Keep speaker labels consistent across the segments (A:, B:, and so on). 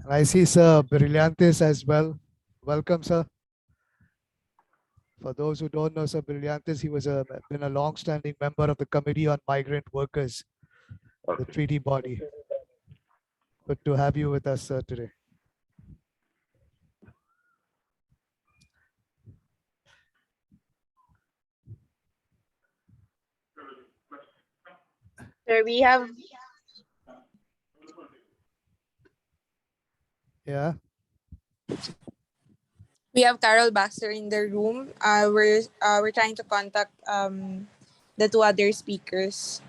A: And I see Sir Brillantes as well. Welcome, sir. For those who don't know Sir Brillantes, he was been a long-standing member of the Committee on Migrant Workers, the treaty body. Good to have you with us, sir, today.
B: Sir, we have
A: Yeah.
B: Carol Baxter in the room. We're trying to contact the two other speakers.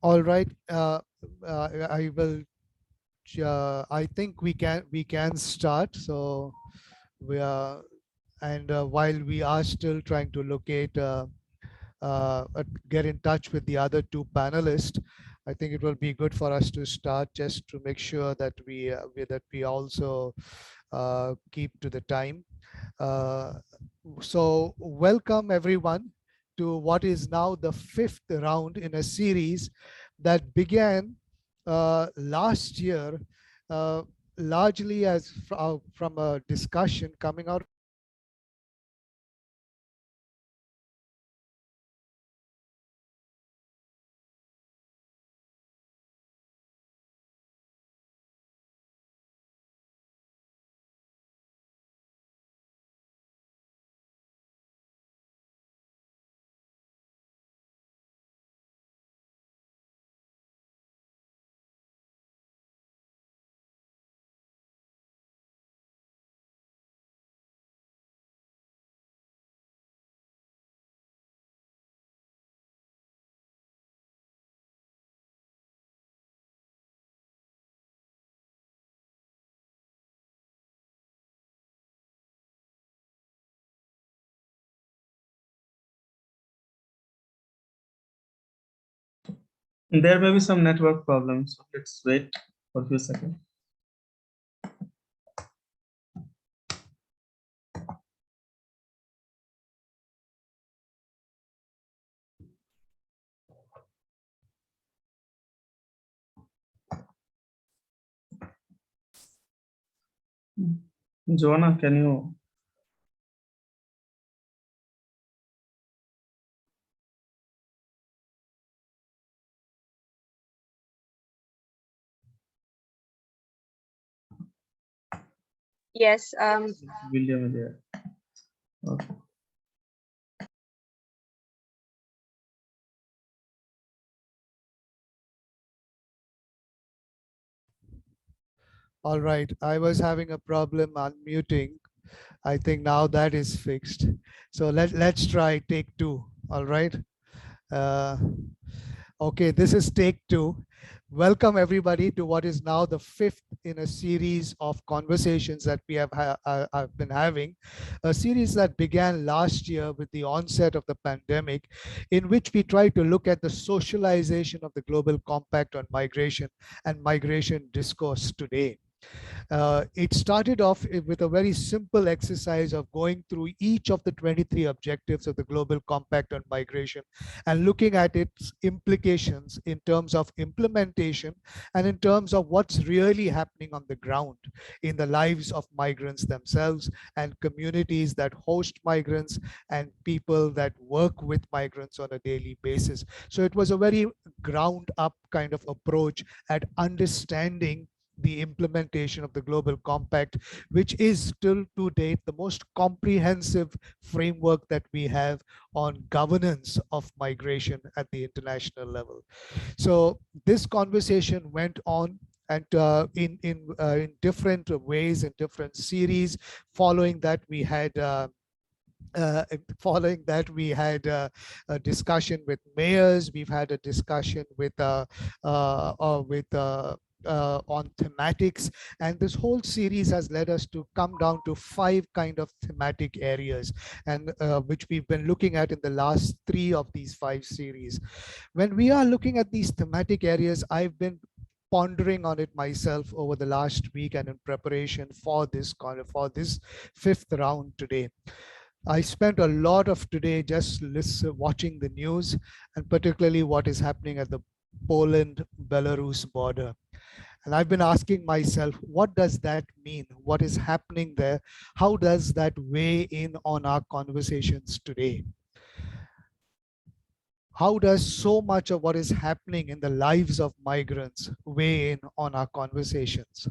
A: All right. I will. I think we can start. So we are, and while we are still trying to locate, get in touch with the other two panelists, I think it will be good for us to start just to make sure that we also keep to the time. Uh, so welcome everyone to what is now the fifth round in a series that began last year, uh, largely as from a discussion coming out.
C: There may be some network problems, so let's wait for a few seconds. Joanna, can you?
B: Yes.
C: William is there. Okay.
A: All right, I was having a problem unmuting. I think now that is fixed. So let's try take two. All right. Okay, this is take two. Welcome everybody to what is now the fifth in a series of conversations that we have been having, a series that began last year with the onset of the pandemic, in which we try to look at the socialization of the Global Compact on migration and migration discourse today. It started off with a very simple exercise of going through each of the 23 objectives of the Global Compact on Migration and looking at its implications in terms of implementation and in terms of what's really happening on the ground in the lives of migrants themselves and communities that host migrants and people that work with migrants on a daily basis. So it was a very ground up kind of approach at understanding the implementation of the Global Compact, which is still to date the most comprehensive framework that we have on governance of migration at the international level. So this conversation went on and in different ways, in different series. Following that, we had uh, a discussion with mayors. We've had a discussion with on thematics, and this whole series has led us to come down to five kind of thematic areas, and which we've been looking at in the last three of these five series. When we are looking at these thematic areas, I've been pondering on it myself over the last week and in preparation for for this fifth round today. I spent a lot of today just watching the news, and particularly what is happening at the Poland-Belarus border. And I've been asking myself, what does that mean? What is happening there? How does that weigh in on our conversations today? How does so much of what is happening in the lives of migrants weigh in on our conversations?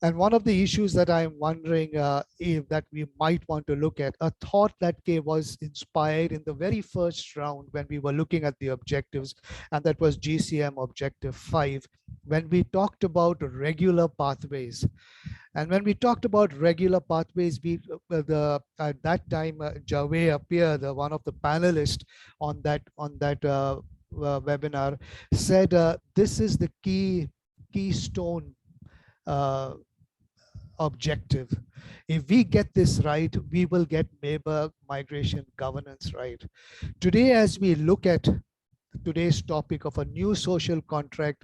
A: And one of the issues that I'm wondering if that we might want to look at, a thought that was inspired in the very first round when we were looking at the objectives, and that was GCM Objective 5, when we talked about regular pathways. And when we talked about regular pathways, at that time, Javed Appiah, one of the panelists on that webinar, said this is the keystone uh, objective. If we get this right, we will get migration governance right. Today, as we look at today's topic of a new social contract,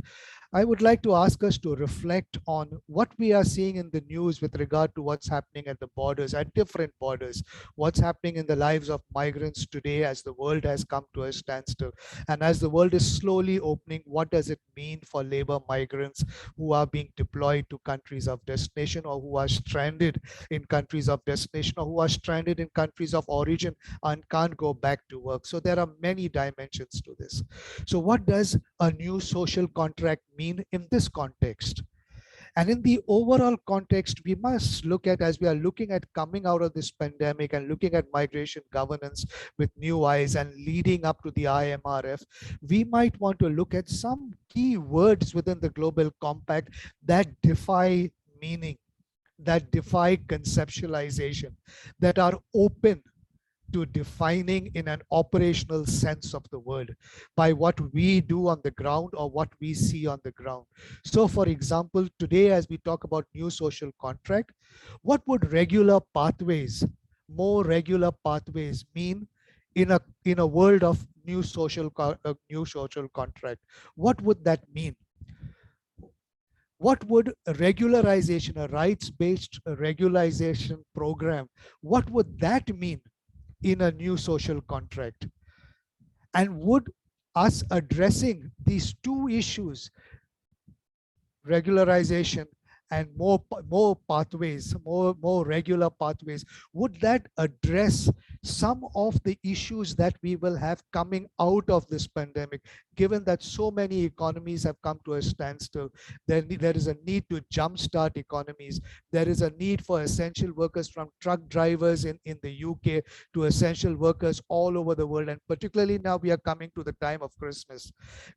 A: I would like to ask us to reflect on what we are seeing in the news with regard to what's happening at the borders, at different borders, what's happening in the lives of migrants today as the world has come to a standstill. And as the world is slowly opening, what does it mean for labor migrants who are being deployed to countries of destination, or who are stranded in countries of destination, or who are stranded in countries of origin and can't go back to work? So there are many dimensions to this. So what does a new social contract mean in this context? And in the overall context, we must look at, as we are looking at coming out of this pandemic and looking at migration governance with new eyes and leading up to the IMRF, we might want to look at some key words within the Global Compact that defy meaning, that defy conceptualization, that are open to defining in an operational sense of the word by what we do on the ground or what we see on the ground. So for example, today as we talk about new social contract, what would more regular pathways mean in a world of new social contract? What would that mean? What would regularization, a rights-based regularization program, what would that mean in a new social contract? And would us addressing these two issues, regularization and more regular pathways, would that address some of the issues that we will have coming out of this pandemic? Given that so many economies have come to a standstill, there is a need to jumpstart economies. There is a need for essential workers, from truck drivers in the UK to essential workers all over the world. And particularly now we are coming to the time of Christmas.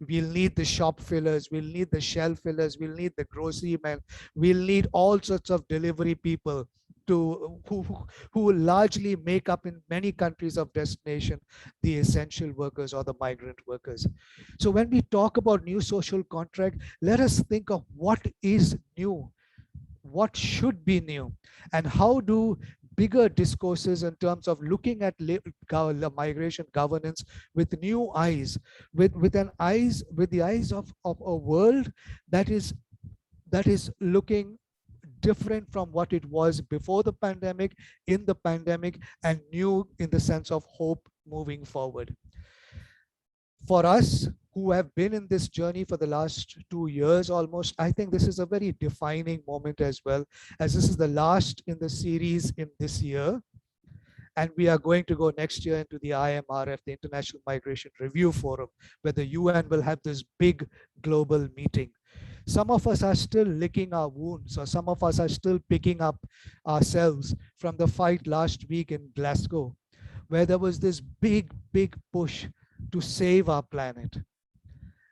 A: We'll need the shop fillers, we'll need the shelf fillers, we'll need the grocery men, we'll need all sorts of delivery people who largely make up in many countries of destination the essential workers or the migrant workers. So when we talk about new social contract, let us think of what is new, what should be new, and how do bigger discourses in terms of looking at migration governance with new eyes, with the eyes of a world that is looking different from what it was before the pandemic, in the pandemic, and new in the sense of hope moving forward. For us who have been in this journey for the last 2 years almost, I think this is a very defining moment as well, as this is the last in the series in this year. And we are going to go next year into the IMRF, the International Migration Review Forum, where the UN will have this big global meeting. Some of us are still licking our wounds, or some of us are still picking up ourselves from the fight last week in Glasgow, where there was this big push to save our planet.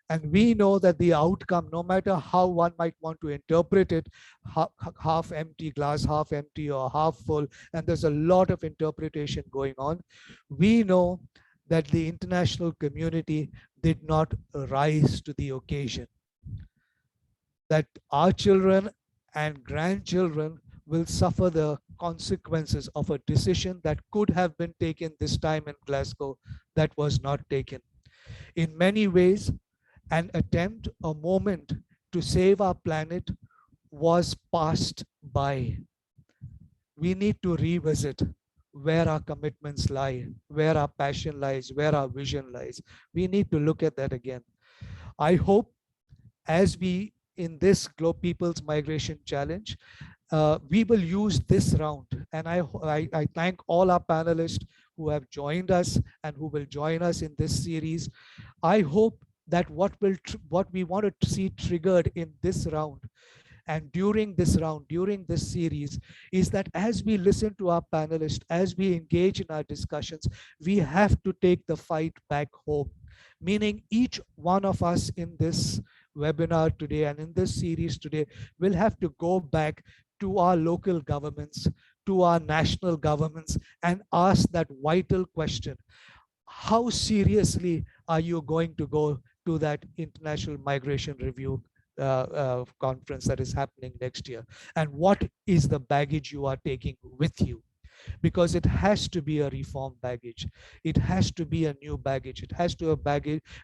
A: And we know that the outcome, no matter how one might want to interpret it, half empty, glass half empty or half full, and there's a lot of interpretation going on, we know that the international community did not rise to the occasion. That our children and grandchildren will suffer the consequences of a decision that could have been taken this time in Glasgow that was not taken. In many ways, an attempt, a moment to save our planet was passed by. We need to revisit where our commitments lie, where our passion lies, where our vision lies. We need to look at that again. I hope as we in this People's Migration Challenge, we will use this round. And I thank all our panelists who have joined us and who will join us in this series. I hope that what we want to see triggered in this round and during this round, during this series, is that as we listen to our panelists, as we engage in our discussions, we have to take the fight back home. Meaning each one of us in this webinar today and in this series today will have to go back to our local governments, to our national governments, and ask that vital question: how seriously are you going to go to that International Migration Review conference that is happening next year? And what is the baggage you are taking with you? Because it has to be a reform baggage. It has to be a new baggage. It has to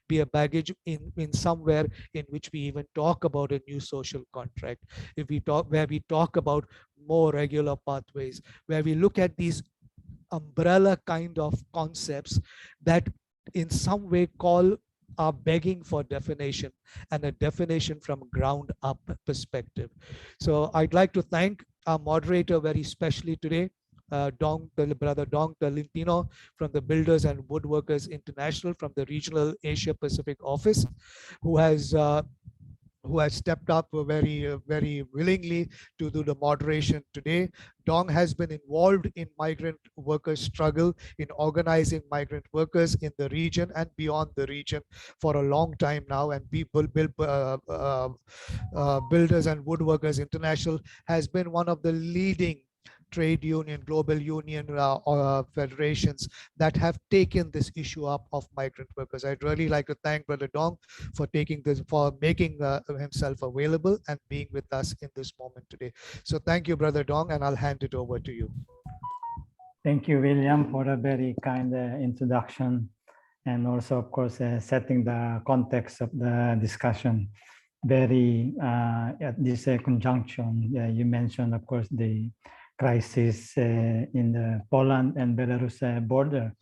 A: be a baggage in somewhere in which we even talk about a new social contract. If we talk, where we talk about more regular pathways, where we look at these umbrella kind of concepts that in some way are begging for definition, and a definition from ground up perspective. So I'd like to thank our moderator very specially today, Brother Dong Tolentino from the Builders and Woodworkers International from the Regional Asia Pacific Office, who has stepped up very willingly to do the moderation today. Dong has been involved in migrant workers' struggle, in organizing migrant workers in the region and beyond the region for a long time now. And Builders and Woodworkers International has been one of the leading trade union, global union federations that have taken this issue up of migrant workers. I'd really like to thank Brother Dong for making himself available and being with us in this moment today. So thank you, Brother Dong, and I'll hand it over to you.
D: Thank you, William, for a very kind introduction, and also, of course, setting the context of the discussion. Very at this conjunction, you mentioned, of course, the crisis in the Poland and Belarus border,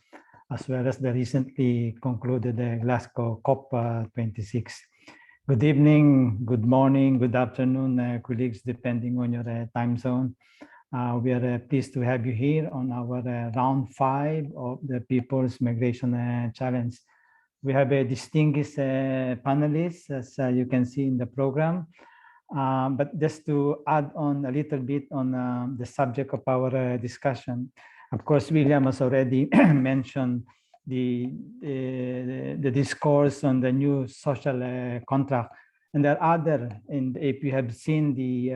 D: as well as the recently concluded Glasgow COP26. Good evening, good morning, good afternoon, colleagues, depending on your time zone. We are pleased to have you here on our round 5 of the People's Migration Challenge. We have a distinguished panelists, as you can see in the program. But just to add on a little bit on the subject of our discussion, of course, William has already mentioned the discourse on the new social contract, and there are other. And if you have seen the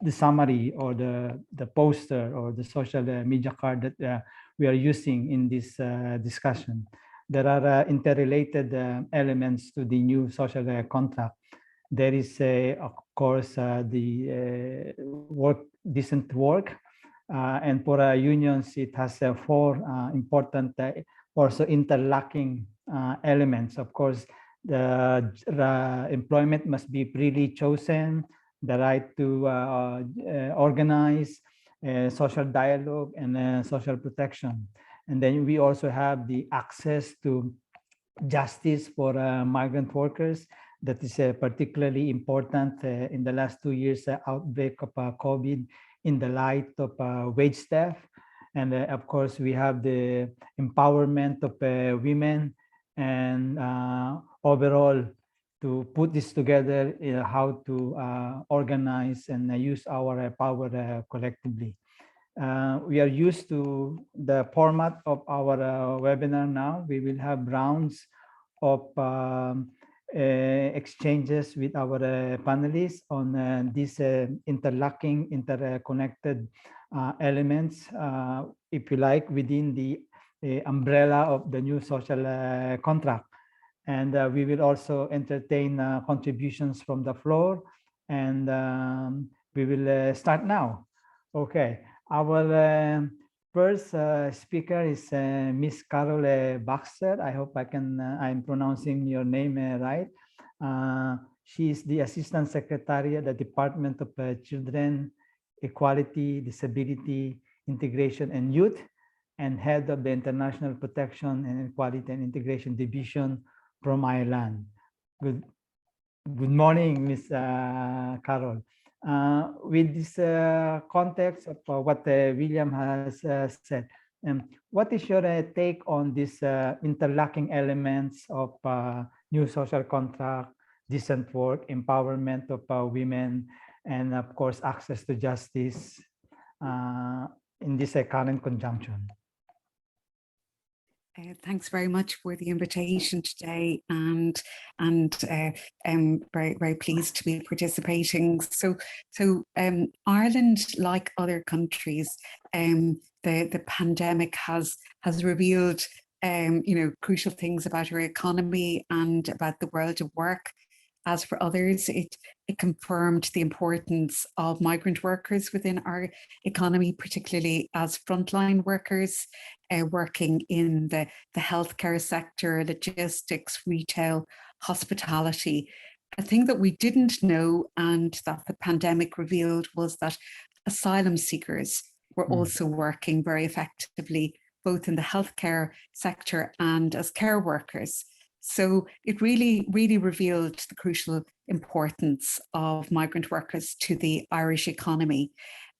D: the summary or the poster or the social media card that we are using in this discussion. There are interrelated elements to the new social contract. There is, of course, the decent work, and for unions, it has 4 important, also interlocking elements. Of course, the employment must be freely chosen, the right to organize, social dialogue, and social protection. And then we also have the access to justice for migrant workers. That is particularly important in the last 2 years outbreak of COVID, in the light of wage theft. And of course, we have the empowerment of women, and overall, to put this together, how to organize and use our power collectively. We are used to the format of our webinar now. We will have rounds of exchanges with our panelists on these interlocking, interconnected elements, if you like, within the umbrella of the new social contract. And we will also entertain contributions from the floor, and we will start now. Okay, our first speaker is Miss Carol Baxter. I hope I'm pronouncing your name right. She is the Assistant Secretary at the Department of Children, Equality, Disability, Integration, and Youth, and Head of the International Protection and Equality and Integration Division from Ireland. Good morning, Miss Carol. With this context of what William has said, what is your take on these interlocking elements of new social contract, decent work, empowerment of women, and of course, access to justice in this current conjunction?
E: Thanks very much for the invitation today, and I'm very pleased to be participating. So Ireland, like other countries, the pandemic has revealed crucial things about our economy and about the world of work. As for others, it confirmed the importance of migrant workers within our economy, particularly as frontline workers working in the healthcare sector, logistics, retail, hospitality. A thing that we didn't know and that the pandemic revealed was that asylum seekers were also working very effectively, both in the healthcare sector and as care workers. So it really revealed the crucial importance of migrant workers to the Irish economy.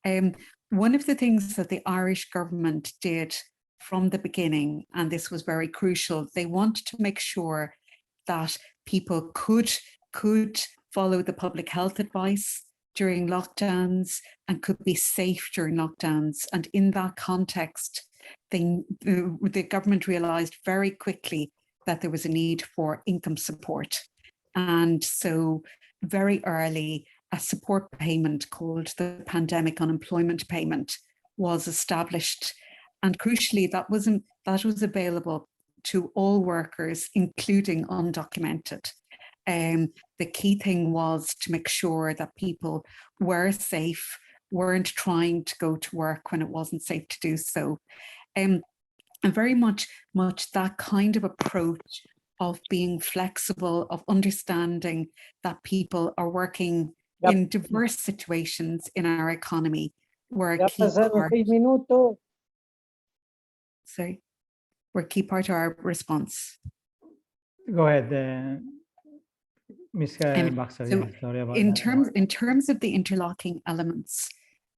E: One of the things that the Irish government did from the beginning, and this was very crucial, they wanted to make sure that people could follow the public health advice during lockdowns and could be safe during lockdowns. And in that context, the government realized very quickly that there was a need for income support. And so very early, a support payment called the Pandemic Unemployment Payment was established. And crucially, that was available to all workers, including undocumented. The key thing was to make sure that people were safe, weren't trying to go to work when it wasn't safe to do so. And very much that kind of approach of being flexible, of understanding that people are working in diverse situations in our economy were a key part. Sorry, were a key part of our response.
D: Go ahead, Ms. Baxter.
E: So
D: yeah, sorry about
E: in
D: that.
E: terms of the interlocking elements,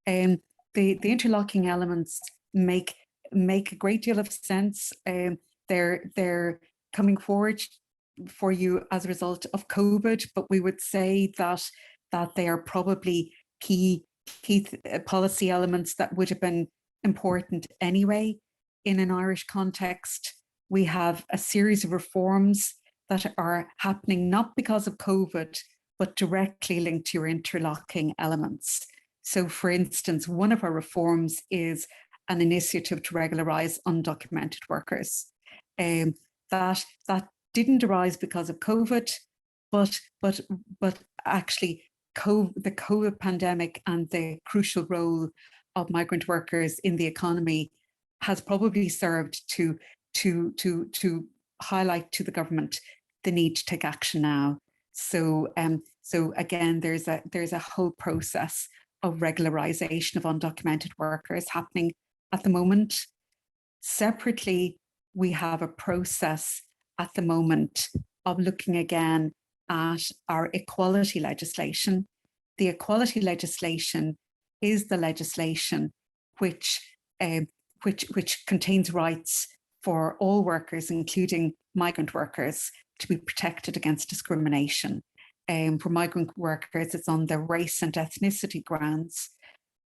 E: the interlocking elements make a great deal of sense. They're coming forward for you as a result of COVID, but we would say that they are probably key policy elements that would have been important anyway. In an Irish context, we have a series of reforms that are happening not because of COVID, but directly linked to your interlocking elements. So for instance, one of our reforms is an initiative to regularize undocumented workers. That didn't arise because of COVID, but actually the COVID pandemic and the crucial role of migrant workers in the economy has probably served to highlight to the government the need to take action now. So again, there's a whole process of regularization of undocumented workers happening at the moment. Separately, we have a process at the moment of looking again at our equality legislation. The equality legislation is the legislation which contains rights for all workers, including migrant workers, to be protected against discrimination. For migrant workers, it's on their race and ethnicity grounds.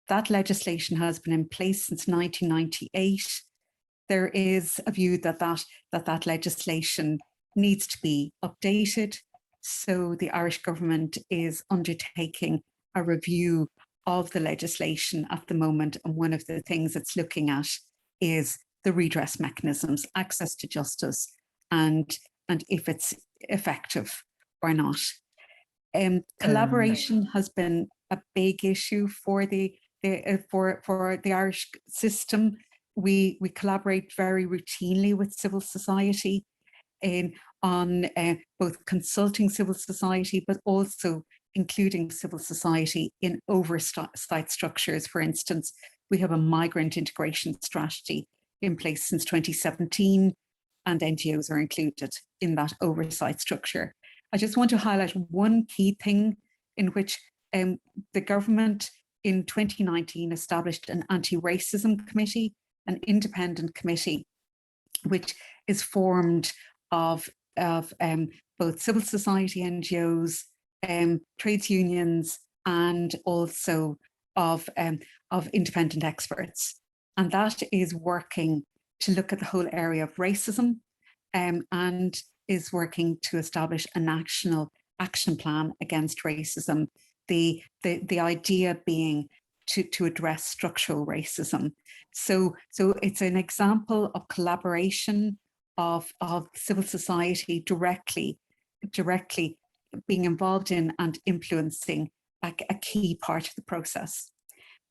E: That legislation has been in place since 1998. There is a view that legislation needs to be updated. So the Irish government is undertaking a review of the legislation at the moment. And one of the things it's looking at is the redress mechanisms, access to justice, and if it's effective or not. Collaboration has been a big issue for the Irish system. We collaborate very routinely with civil society on both consulting civil society, but also including civil society in oversight structures. For instance, we have a migrant integration strategy in place since 2017, and NGOs are included in that oversight structure. I just want to highlight one key thing in which the government in 2019 established an anti-racism committee, an independent committee, which is formed of both civil society NGOs, trades unions, and also of independent experts. And that is working to look at the whole area of racism, and is working to establish a national action plan against racism. The idea being to address structural racism. So it's an example of collaboration of civil society directly being involved in and influencing a key part of the process.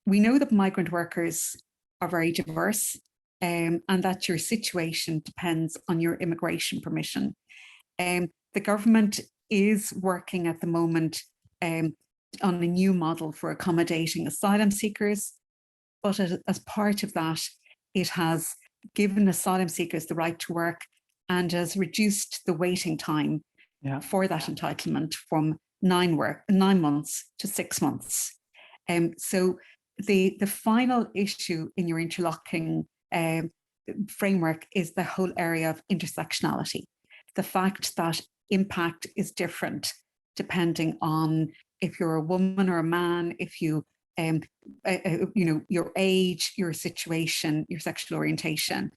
E: We know that migrant workers are very diverse, and that your situation depends on your immigration permission. The government is working at the moment on a new model for accommodating asylum seekers, but as part of that, it has given asylum seekers the right to work and has reduced the waiting time for that entitlement from 9 months to 6 months. So the final issue in your interlocking framework is the whole area of intersectionality. The fact that impact is different depending on if you're a woman or a man, if you, your age, your situation, your sexual orientation.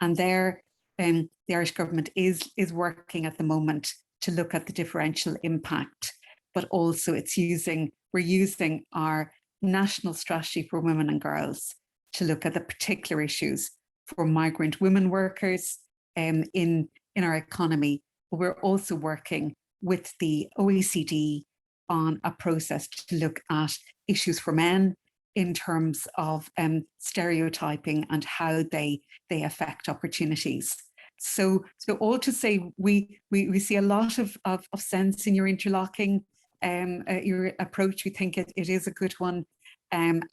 E: And there, the Irish government is working at the moment to look at the differential impact, but also we're using our national strategy for women and girls to look at the particular issues for migrant women workers in our economy. But we're also working with the OECD on a process to look at issues for men in terms of stereotyping and how they affect opportunities. So all to say, we see a lot of sense in your interlocking your approach. We think it is a good one, and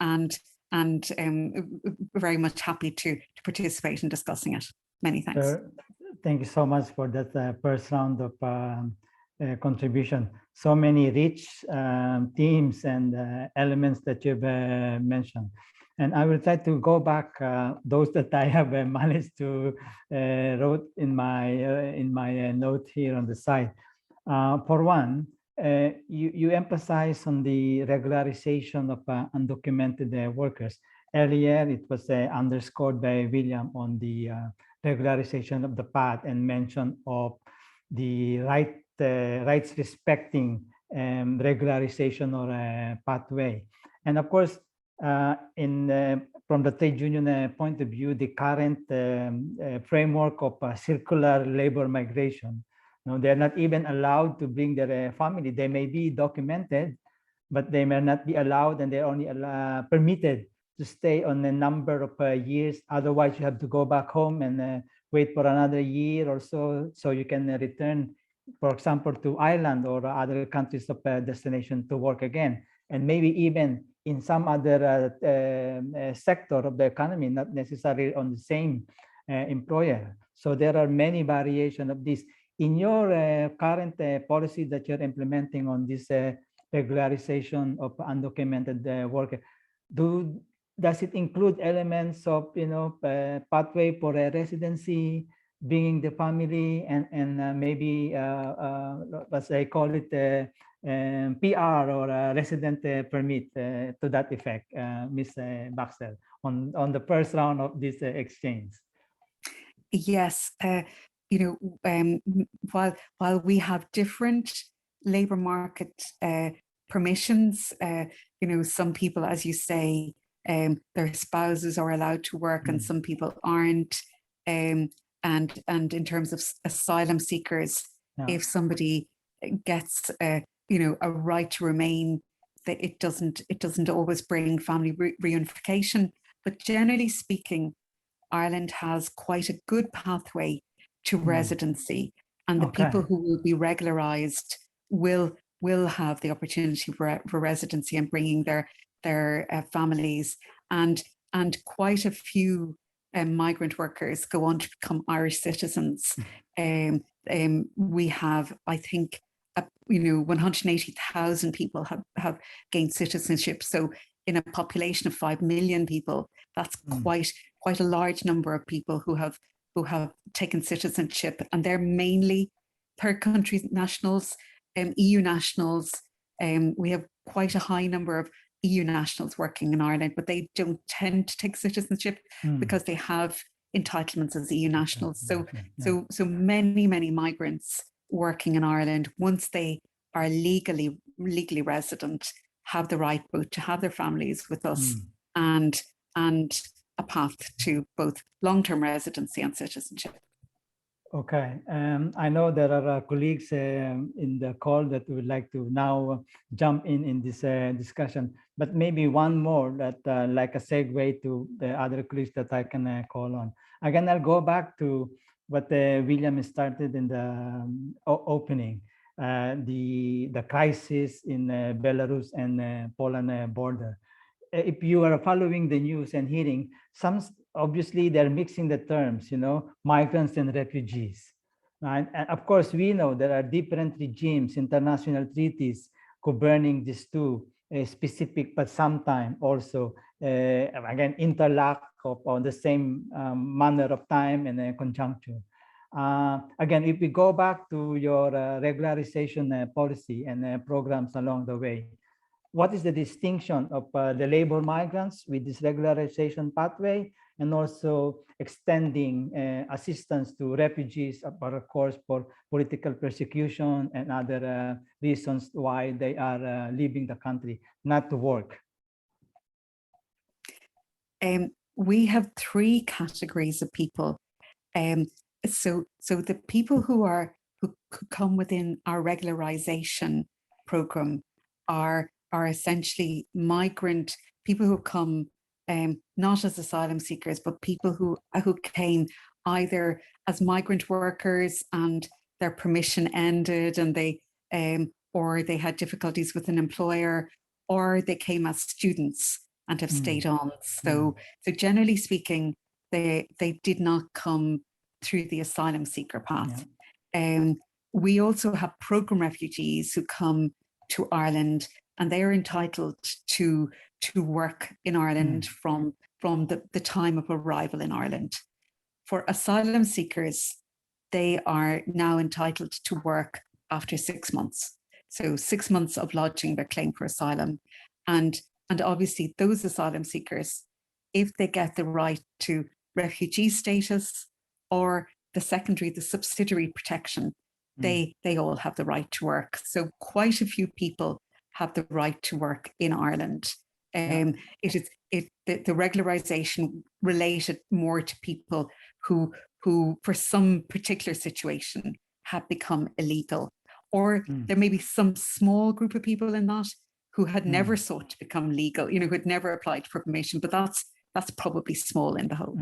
E: very much happy to participate in discussing it. Many thanks.
D: Thank you so much for that first round of contribution. So many rich themes and elements that you've mentioned. And I will try to go back those that I have managed to wrote in my note here on the side. For one, you emphasize on the regularization of undocumented workers. Earlier, it was underscored by William on the regularization of the path and mention of the rights respecting regularization or pathway. And of course, from the trade union point of view, the current framework of circular labor migration, they're not even allowed to bring their family. They may be documented, but they may not be allowed, and they're only permitted to stay on a number of years. Otherwise, you have to go back home and wait for another year or so you can return, for example, to Ireland or other countries of destination to work again. And maybe even in some other sector of the economy, not necessarily on the same employer. So there are many variations of this. In your current policy that you're implementing on this regularization of undocumented worker, does it include elements of pathway for a residency, bringing the family, and maybe as I call it, PR or a resident permit to that effect, Ms. Baxter, on the first round of this exchange?
E: Yes, while we have different labor market permissions, some people, as you say, their spouses are allowed to work and some people aren't. And in terms of asylum seekers, if somebody gets a right to remain, that it doesn't always bring family reunification. But generally speaking, Ireland has quite a good pathway to residency, and the people who will be regularized will have the opportunity for residency and bringing their families, and quite a few migrant workers go on to become Irish citizens. We have, I think, 180,000 people have gained citizenship. So in a population of 5 million people, that's quite a large number of people who have taken citizenship, and they're mainly third country nationals, EU nationals. We have quite a high number of EU nationals working in Ireland, but they don't tend to take citizenship because they have entitlements as EU nationals. So many migrants working in Ireland, once they are legally resident, have the right both to have their families with us and a path to both long-term residency and citizenship.
D: Okay, I know there are colleagues in the call that would like to now jump in this discussion, but maybe one more that like a segue to the other colleagues that I can call on. Again, I'll go back to what William started in the opening, the crisis in Belarus and Poland border. If you are following the news and hearing, obviously they're mixing the terms, migrants and refugees. Right? And of course, we know there are different regimes, international treaties governing these two, specific, but sometimes also, again, interlock on the same manner of time and conjuncture. Again, if we go back to your regularization policy and programs along the way, what is the distinction of the labor migrants with this regularization pathway, and also extending assistance to refugees, but of course for political persecution and other reasons why they are leaving the country, not to work?
E: We have three categories of people. So the people who come within our regularization program are essentially migrant people who come not as asylum seekers, but people who came either as migrant workers and their permission ended, and they or they had difficulties with an employer, or they came as students and have stayed on. So generally speaking, they did not come through the asylum seeker path. We also have program refugees who come to Ireland, and they are entitled to work in Ireland from the time of arrival in Ireland. For asylum seekers, they are now entitled to work after 6 months. So 6 months of lodging their claim for asylum. And obviously those asylum seekers, if they get the right to refugee status or the subsidiary protection, they all have the right to work. So quite a few people have the right to work in Ireland. The regularization related more to people who for some particular situation had become illegal, or there may be some small group of people in that who had never sought to become legal, who had never applied for permission, but that's probably small in the whole.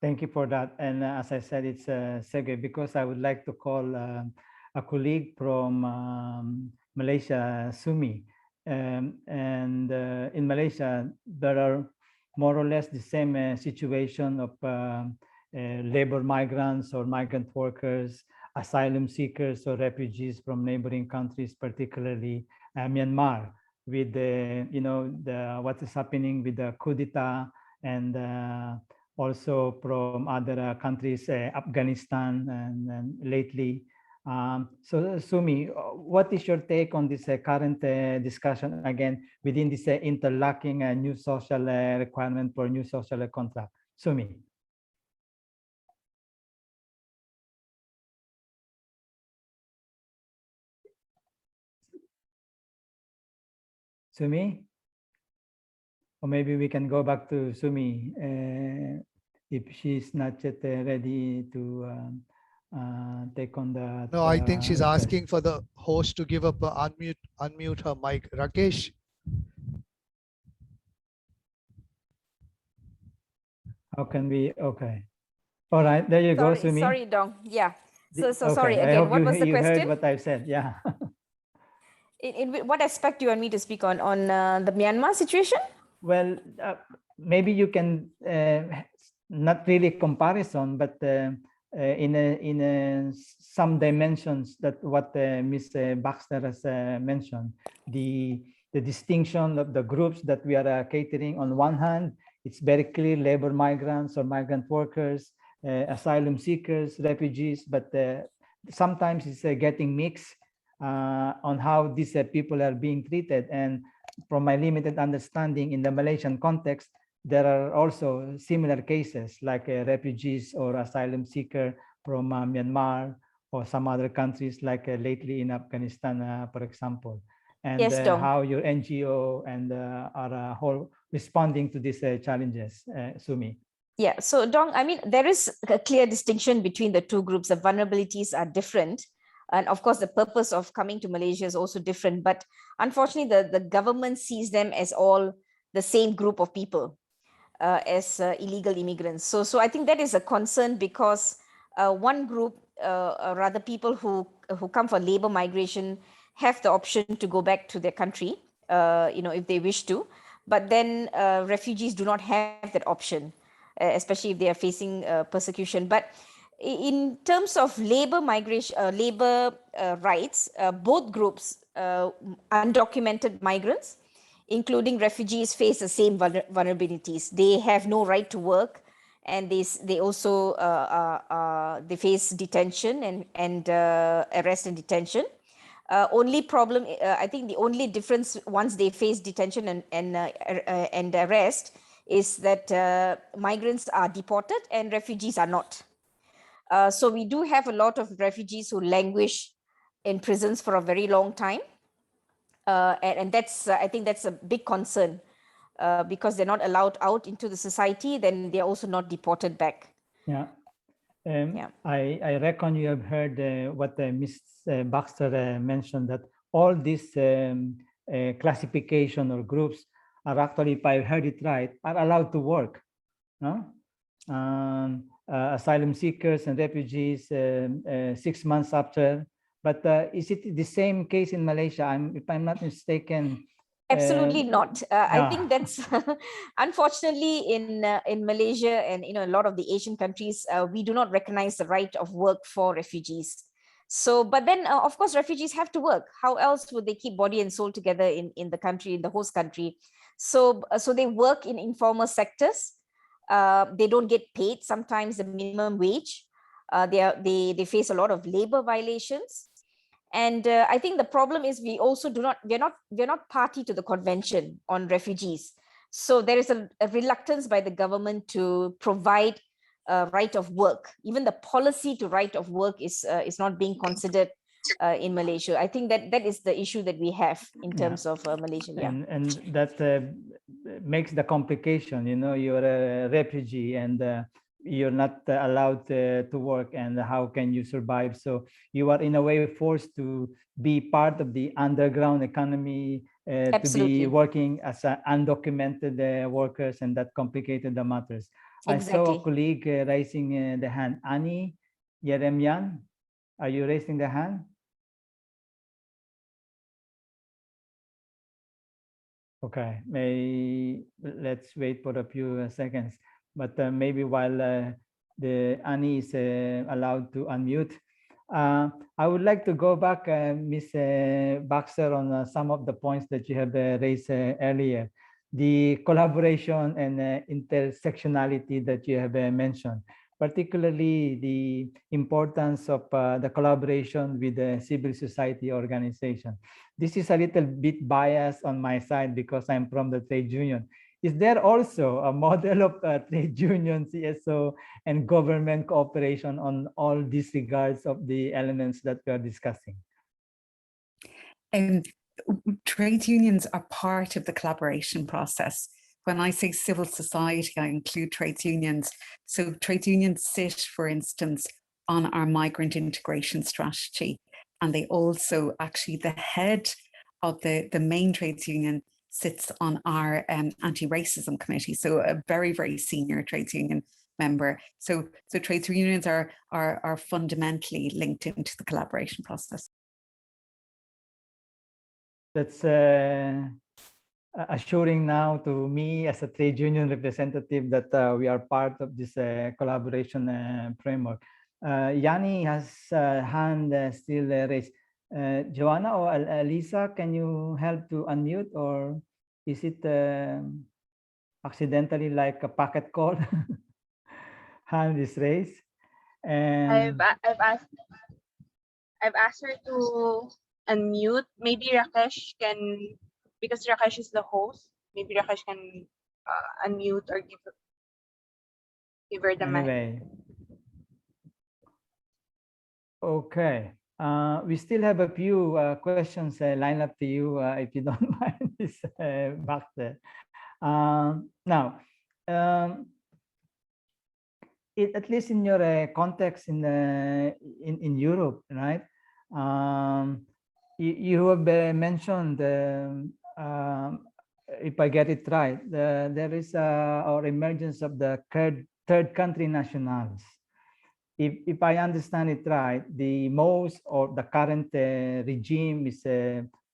D: Thank you for that. And as I said, it's a segue because I would like to call a colleague from Malaysia, Sumi. And in Malaysia, there are more or less the same situation of labor migrants or migrant workers, asylum seekers or refugees from neighboring countries, particularly Myanmar, with what is happening with the coup d'etat, and also from other countries, Afghanistan, and lately. So Sumi, what is your take on this current discussion again within this interlocking new social requirement for new social contract? Sumi. Sumi? Or maybe we can go back to Sumi if she's not yet ready to take on the.
A: No, I think she's asking for the host to give up unmute her mic. Rakesh.
D: How can we? Okay. All right, there you go, Sumi.
B: Sorry, Dong. Yeah. So
D: Okay.
B: sorry
D: I
B: again.
D: hope
B: What was the
D: you
B: question?
D: heard what I've said. Yeah.
B: In what aspect do you want me to speak on the Myanmar situation?
D: Well, maybe you can not really comparison, but in some dimensions that what Ms. Baxter has mentioned, the distinction of the groups that we are catering. On one hand, it's very clear labor migrants or migrant workers, asylum seekers, refugees, but sometimes it's getting mixed on how these people are being treated. And from my limited understanding in the Malaysian context, there are also similar cases like refugees or asylum seeker from Myanmar or some other countries, like lately in Afghanistan, for example. And
B: yes,
D: how your NGO and are responding to these challenges, Sumi.
B: Yeah, so Dong, I mean, there is a clear distinction between the two groups. The vulnerabilities are different. And of course, the purpose of coming to Malaysia is also different. But unfortunately, the government sees them as all the same group of people as illegal immigrants. So I think that is a concern because one group, rather people who come for labor migration, have the option to go back to their country, if they wish to. But then refugees do not have that option, especially if they are facing persecution. But in terms of labor migration, labor rights, both groups, undocumented migrants, including refugees, face the same vulnerabilities. They have no right to work, and they also they face detention and arrest and detention. Only problem, I think the only difference once they face detention and arrest is that migrants are deported and refugees are not. So we do have a lot of refugees who languish in prisons for a very long time. And that's, I think that's a big concern because they're not allowed out into the society, then they're also not deported back.
D: Yeah. I reckon you have heard what Ms. Baxter mentioned, that all these classification or groups are actually, if I heard it right, are allowed to work. No? Asylum seekers and refugees 6 months after. But is it the same case in Malaysia? If I'm not mistaken.
B: Absolutely not. I think that's unfortunately in Malaysia and a lot of the Asian countries, we do not recognize the right of work for refugees. So, but then of course refugees have to work. How else would they keep body and soul together in the country, in the host country? So they work in informal sectors. They don't get paid sometimes the minimum wage. They face a lot of labor violations. And I think the problem is we're not party to the Convention on Refugees. So there is a reluctance by the government to provide a right of work. Even the policy to right of work is not being considered in Malaysia. I think that is the issue that we have in terms of Malaysia. Yeah.
D: And that makes the complication. You know, you're a refugee and you're not allowed to work, and how can you survive? So you are in a way forced to be part of the underground economy, to be working as undocumented workers, and that complicated the matters. I saw a colleague raising the hand. Annie Yeremian, are you raising the hand? Okay, let's wait for a few seconds. But maybe while the Annie is allowed to unmute, I would like to go back, Ms. Baxter, on some of the points that you have raised earlier. The collaboration and intersectionality that you have mentioned, particularly the importance of the collaboration with the civil society organization. This is a little bit biased on my side because I'm from the trade union. Is there also a model of trade union, CSO, and government cooperation on all these regards of the elements that we are discussing?
E: Trade unions are part of the collaboration process. When I say civil society, I include trade unions. So trade unions sit, for instance, on our migrant integration strategy. And they also, actually, the head of the main trades union sits on our anti-racism committee. So a very, very senior trades union member. So trades unions are fundamentally linked into the collaboration process.
D: That's assuring now to me as a trade union representative that we are part of this collaboration framework. Yanni has hand still raised. Joanna or Lisa, can you help to unmute, or is it accidentally like a packet call? Hand is raised. And
F: I've asked her to unmute. Maybe Rakesh can, because Rakesh is the host, maybe Rakesh can unmute or give her the mic.
D: Okay. We still have a few questions lined up to you, if you don't mind, Ms. Baxter. Now, at least in your context in Europe, right? You have mentioned, if I get it right, there is our emergence of the third country nationals. If I understand it right, the most or the current regime is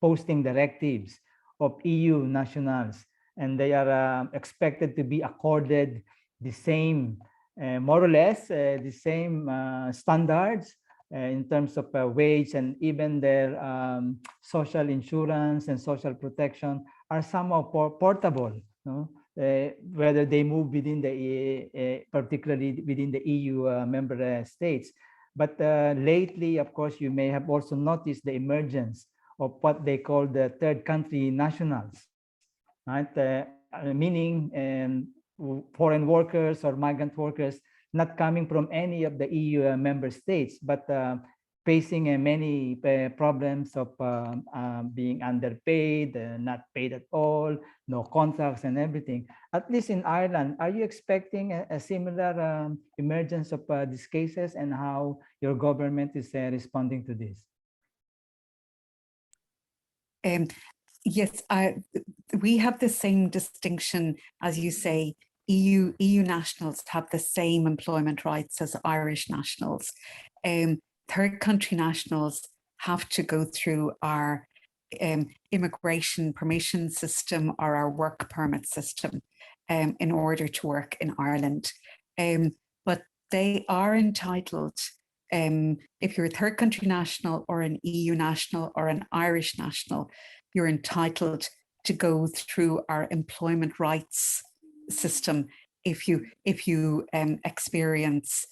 D: posting directives of EU nationals, and they are expected to be accorded the same, more or less, the same standards in terms of wage, and even their social insurance and social protection are somehow portable, no? Whether they move within the, particularly within the EU member states. But lately, of course, you may have also noticed the emergence of what they call the third country nationals, right? Meaning foreign workers or migrant workers not coming from any of the EU member states, but facing many problems of being underpaid, not paid at all, no contracts and everything. At least in Ireland, are you expecting a similar emergence of these cases, and how your government is responding to this?
E: Yes, we have the same distinction, as you say. EU nationals have the same employment rights as Irish nationals. Third country nationals have to go through our immigration permission system or our work permit system in order to work in Ireland. But they are entitled, if you're a third country national or an EU national or an Irish national, you're entitled to go through our employment rights system if you experience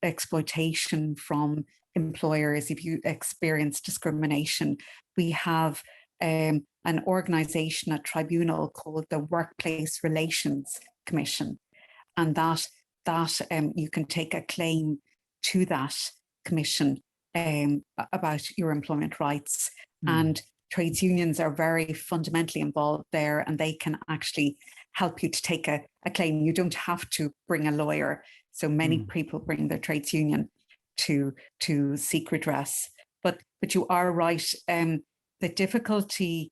E: exploitation from employers, if you experience discrimination. We have an organization, a tribunal called the Workplace Relations Commission, and that you can take a claim to that commission about your employment rights. And trades unions are very fundamentally involved there, and they can actually help you to take a claim. You don't have to bring a lawyer. So many people bring their trades union to seek redress. But you are right. The difficulty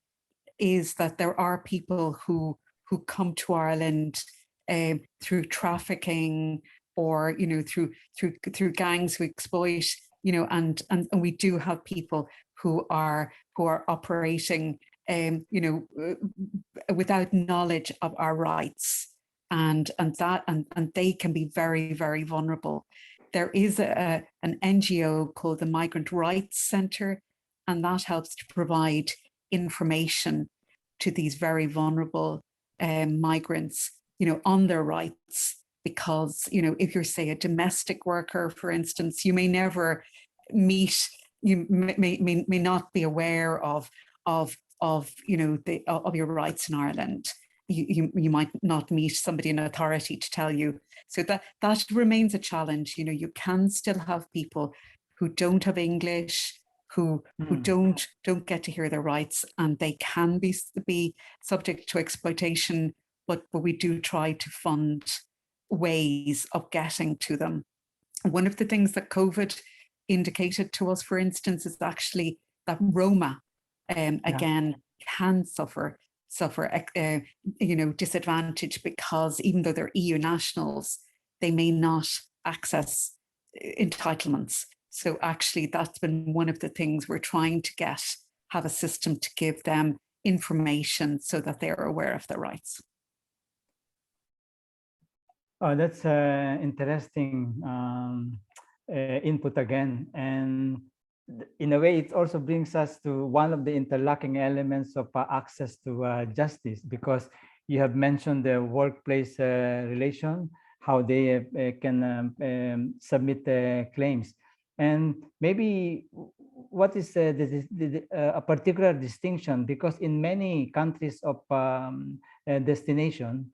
E: is that there are people who come to Ireland through trafficking, or through gangs who exploit, and we do have people who are operating without knowledge of our rights, and they can be very, very vulnerable. There is an NGO called the Migrant Rights Centre, and that helps to provide information to these very vulnerable migrants, on their rights. Because, if you're, say, a domestic worker, for instance, you may never meet, you may not be aware of your rights in Ireland. You might not meet somebody in authority to tell you. So that remains a challenge. You can still have people who don't have English, who don't get to hear their rights, and they can be subject to exploitation. But we do try to fund ways of getting to them. One of the things that COVID indicated to us, for instance, is actually that Roma again can suffer disadvantage, because even though they're EU nationals, they may not access entitlements. So actually, that's been one of the things we're trying to have a system to give them information so that they are aware of their rights.
D: Oh, that's interesting input again. And in a way, it also brings us to one of the interlocking elements of access to justice, because you have mentioned the workplace relation, how they can submit claims. And maybe what is a particular distinction, because in many countries of destination,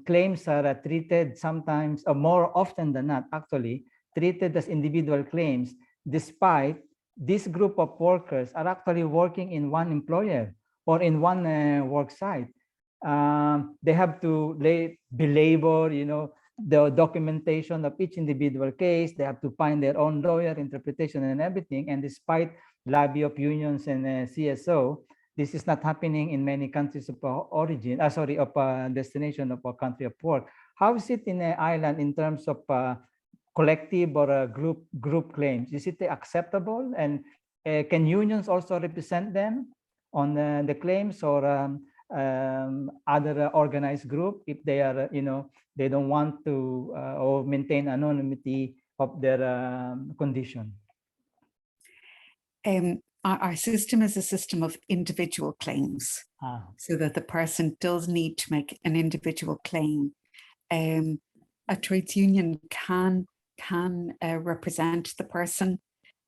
D: claims are treated sometimes, or more often than not, actually, treated as individual claims, despite this group of workers are actually working in one employer or in one work site. They have to belabor, the documentation of each individual case. They have to find their own lawyer, interpretation, and everything. And despite lobby of unions and CSO, this is not happening in many countries of origin, of destination of a country of work. How is it in Ireland in terms of collective or group claims? Is it acceptable? And can unions also represent them on the claims, or other organized group, if they are, they don't want to or maintain anonymity of their condition?
E: Our system is a system of individual claims, so that the person does need to make an individual claim. A trades union can represent the person,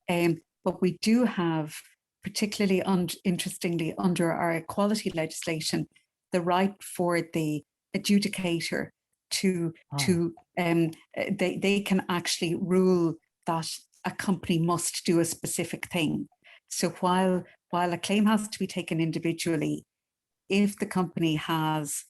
E: but we do have, particularly interestingly, under our equality legislation, the right for the adjudicator they can actually rule that a company must do a specific thing. So while a claim has to be taken individually, if the company has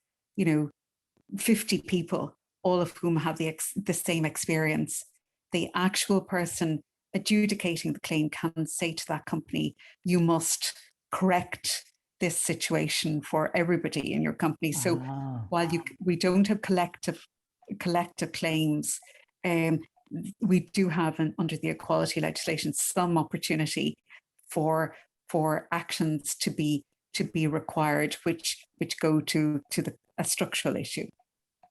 E: 50 people, all of whom have the same experience, the actual person adjudicating the claim can say to that company, you must correct this situation for everybody in your company. So while we don't have collective claims, we do have, under the equality legislation, some opportunity for actions to be required, which go to a structural issue.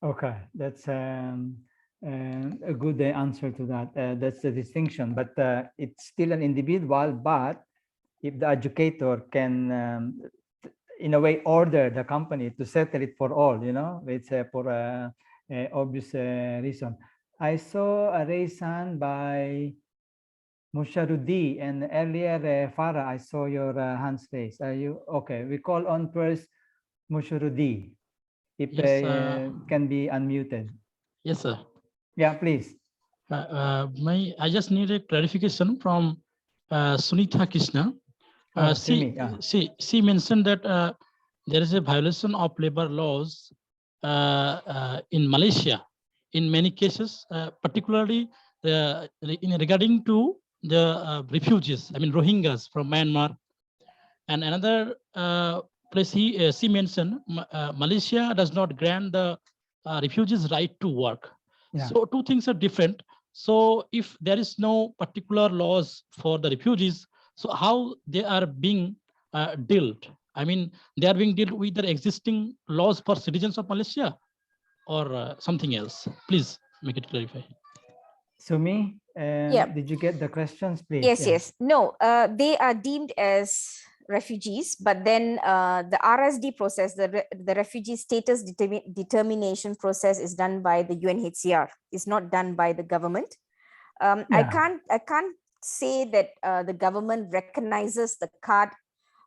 D: Okay, that's a good answer to that. That's the distinction, but it's still an individual. But if the educator can, in a way, order the company to settle it for all, it's for obvious reason. I saw a raised hand by Musharudi, and earlier, Farah, I saw your hands raised. Are you okay? We call on first Musharudi, if
G: Yes,
D: can be unmuted.
G: yes, sir.
D: Yeah, please.
G: I just need a clarification from Sunitha Krishna. She mentioned that there is a violation of labor laws in Malaysia in many cases, particularly regarding to the refugees, I mean Rohingyas from Myanmar. And another place she mentioned, Malaysia does not grant the refugees right to work.
D: Yeah.
G: So two things are different. So if there is no particular laws for the refugees, so how they are being dealt? I mean, they are being dealt with the existing laws for citizens of Malaysia or something else? Please make it clarify.
D: Sumi,
B: Yeah.
D: did you get the questions, please?
B: Yes, yes. No, they are deemed as refugees, but then the RSD process, the refugee status determination process, is done by the UNHCR. It's not done by the government. I can't say that the government recognizes the card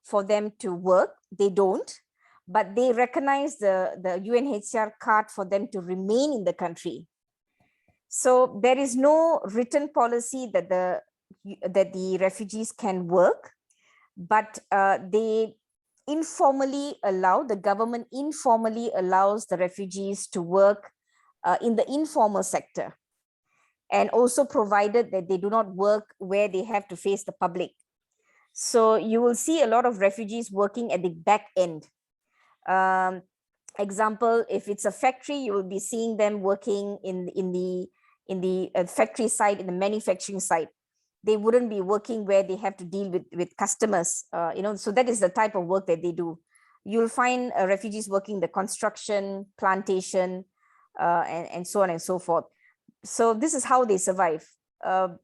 B: for them to work. They don't, but they recognize the UNHCR card for them to remain in the country. So there is no written policy that the refugees can work, but they informally allow, the government informally allows the refugees to work in the informal sector, and also provided that they do not work where they have to face the public. So you will see a lot of refugees working at the back end. Example, if it's a factory, you will be seeing them working in the factory side, in the manufacturing side. They wouldn't be working where they have to deal with customers, so that is the type of work that they do. You'll find refugees working the construction, plantation, and so on and so forth. So this is how they survive. And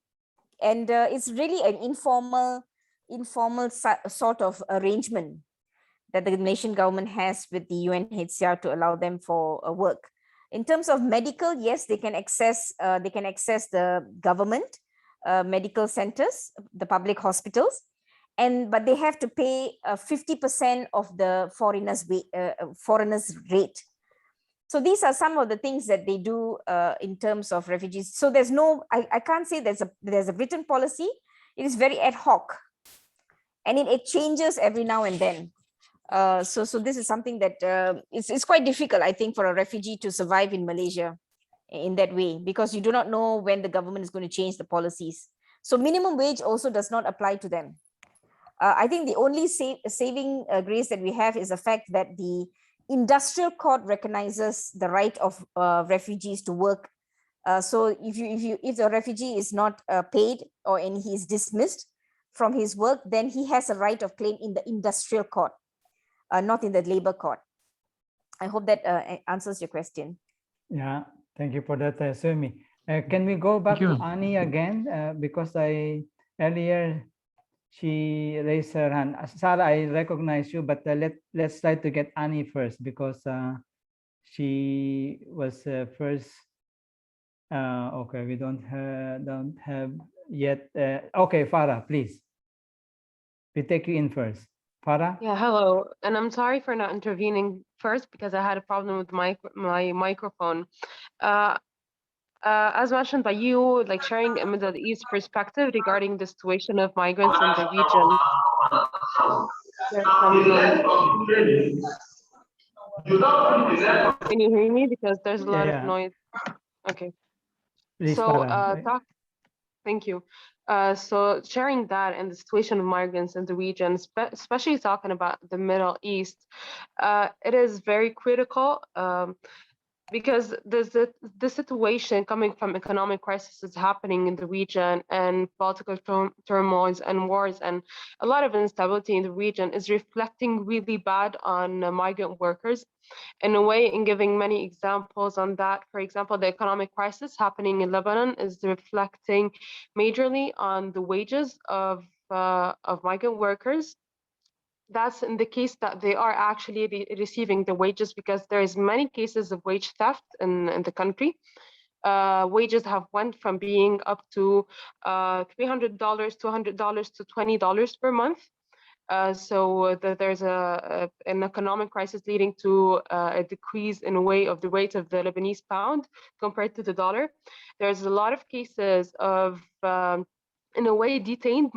B: it's really an informal sort of arrangement that the Malaysian government has with the UNHCR to allow them for work. In terms of medical, yes, they can access the government medical centers, the public hospitals, but they have to pay 50% of the foreigners rate. So these are some of the things that they do in terms of refugees. So there's no, I can't say there's a written policy. It is very ad hoc, and it changes every now and then. So this is something that it's quite difficult, I think, for a refugee to survive in Malaysia in that way, because you do not know when the government is going to change the policies. So minimum wage also does not apply to them. I think the only saving grace that we have is the fact that the industrial court recognizes the right of refugees to work. So if the refugee is not paid and he is dismissed from his work, then he has a right of claim in the industrial court, not in the labor court. I hope that answers your question.
D: Yeah, thank you for that, Sumi. Can we go back to Annie again? Because earlier she raised her hand. Sarah, I recognize you, but let's try to get Annie first, because she was first. Okay, we don't have yet. Okay, Farah, please. We take you in first. Farah?
H: Yeah, hello. And I'm sorry for not intervening first because I had a problem with my microphone. As mentioned by you, like sharing a Middle East perspective regarding the situation of migrants in the region. Can you hear me? Because there's a lot of noise. Okay.
D: Please,
H: so
D: Farah.
H: Thank you. So sharing that and the situation of migrants in the region, especially talking about the Middle East, it is very critical because the situation coming from economic crisis is happening in the region, and political turmoils and wars and a lot of instability in the region is reflecting really bad on migrant workers. In a way, in giving many examples on that, for example, the economic crisis happening in Lebanon is reflecting majorly on the wages of migrant workers. That's in the case that they are actually receiving the wages, because there is many cases of wage theft in the country. Wages have went from being up to $300, $200 to $20 per month. There's an economic crisis leading to a decrease in a way of the rate of the Lebanese pound compared to the dollar. There's a lot of cases of in a way detained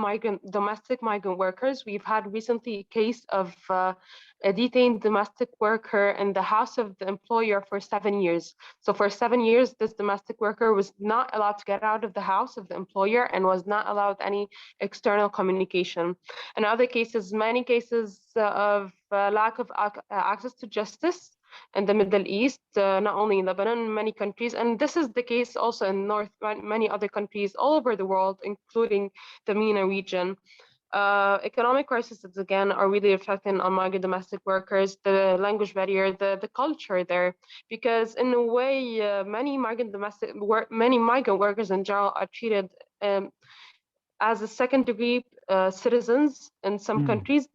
H: domestic migrant workers. We've had recently a case of a detained domestic worker in the house of the employer for 7 years. So for 7 years, this domestic worker was not allowed to get out of the house of the employer and was not allowed any external communication. In other cases, many cases of lack of access to justice in the Middle East, not only in Lebanon, many countries. And this is the case also in many other countries all over the world, including the MENA region. Economic crises, again, are really affecting on migrant domestic workers, the language barrier, the culture there, because in a way, many migrant workers in general are treated as a second-degree citizens in some countries,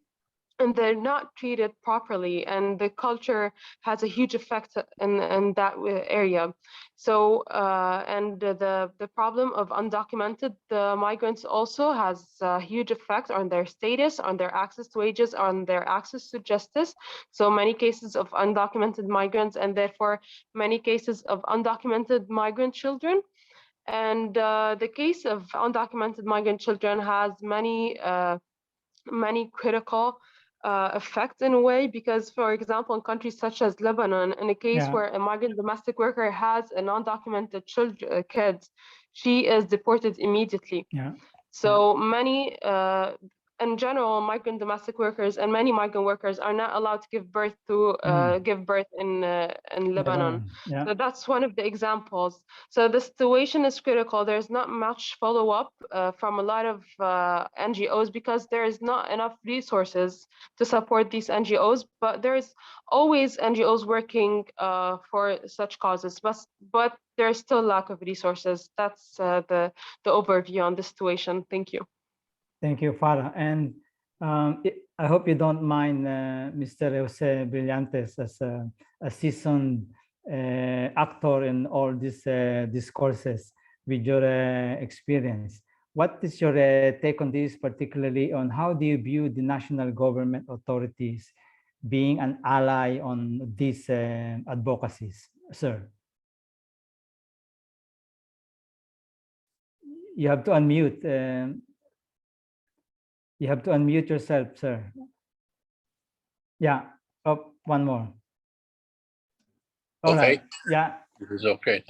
H: and they're not treated properly, and the culture has a huge effect in that area. So, and the problem of undocumented migrants also has a huge effect on their status, on their access to wages, on their access to justice. So many cases of undocumented migrants, and therefore many cases of undocumented migrant children. And the case of undocumented migrant children has many critical effects in a way, because, for example, in countries such as Lebanon, in a case where a migrant domestic worker has a non-documented kids, she is deported immediately. So many, in general, migrant domestic workers and many migrant workers are not allowed to give birth in Lebanon. So that's one of the examples. So the situation is critical. There's not much follow-up from a lot of NGOs because there is not enough resources to support these NGOs, but there's always NGOs working for such causes, but there's still lack of resources. That's the overview on the situation. Thank you.
D: Thank you, Farah. And I hope you don't mind Mr. Jose Brillantes as a seasoned actor in all these discourses with your experience. What is your take on this, particularly on how do you view the national government authorities being an ally on these advocacies, sir? You have to unmute. You have to unmute yourself, sir. Yeah. Oh, one more. All right. Yeah.
I: This is okay.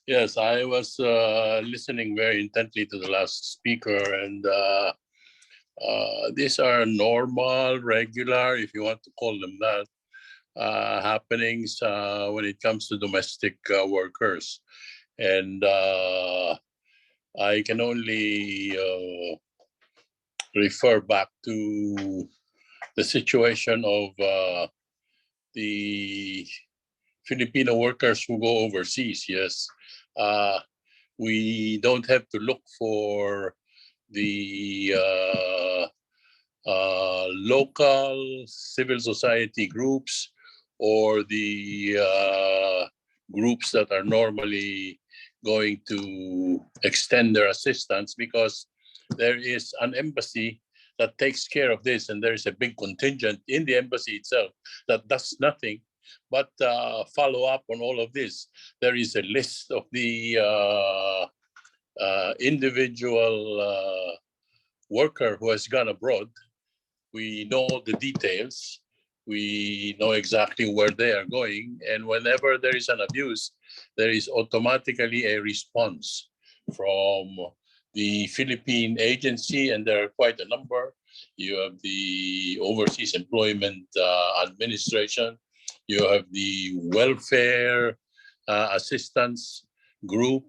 I: Yes, I was listening very intently to the last speaker, and these are normal, regular, if you want to call them that, happenings when it comes to domestic workers. And I can only refer back to the situation of the Filipino workers who go overseas. Yes, we don't have to look for the local civil society groups or the groups that are normally going to extend their assistance, because there is an embassy that takes care of this, and there is a big contingent in the embassy itself that does nothing but follow up on all of this. There is a list of the individual worker who has gone abroad. We know all the details. We know exactly where they are going. And whenever there is an abuse, there is automatically a response from the Philippine agency, and there are quite a number. You have the Overseas Employment Administration. You have the Welfare Assistance Group.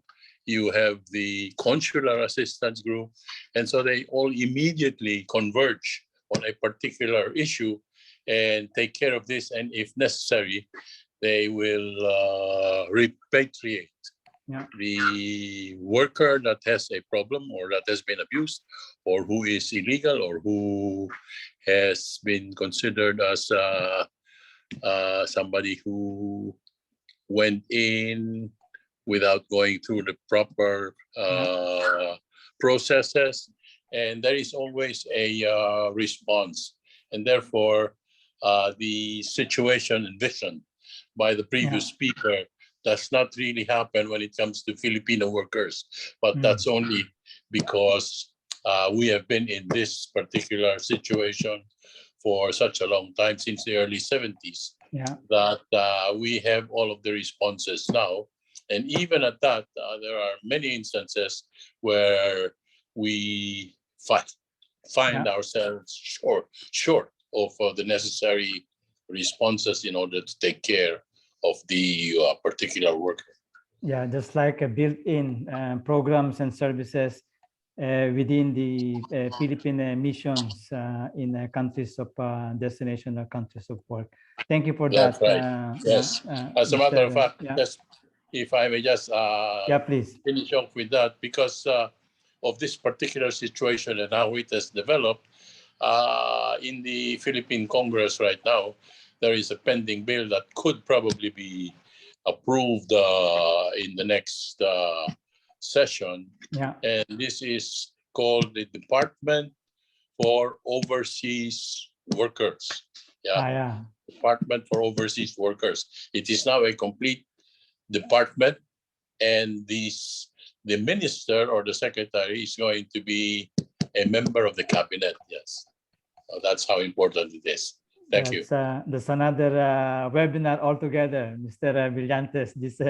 I: You have the Consular Assistance Group. And so they all immediately converge on a particular issue and take care of this. And if necessary, they will repatriate the worker that has a problem or that has been abused or who is illegal or who has been considered as somebody who went in without going through the proper processes. and there is always a response. And therefore, the situation envisioned by the previous speaker does not really happen when it comes to Filipino workers. But that's only because we have been in this particular situation for such a long time, since the early 70s, that we have all of the responses now. And even at that, there are many instances where we find ourselves short of the necessary responses in order to take care of the particular worker.
D: Yeah, just like a built-in programs and services within the Philippine missions in countries of destination or countries of work. Thank you for
I: That's
D: that.
I: right. Yes. As a matter of fact, just if I may just
D: please
I: finish off with that, because of this particular situation and how it has developed, in the Philippine Congress right now, there is a pending bill that could probably be approved in the next session. And this is called the Department for Overseas Workers. Department for Overseas Workers. It is now a complete department, and the minister or the secretary is going to be a member of the cabinet. Yes. So that's how important it is. Thank you.
D: That's another webinar altogether, Mr. Brillantes, this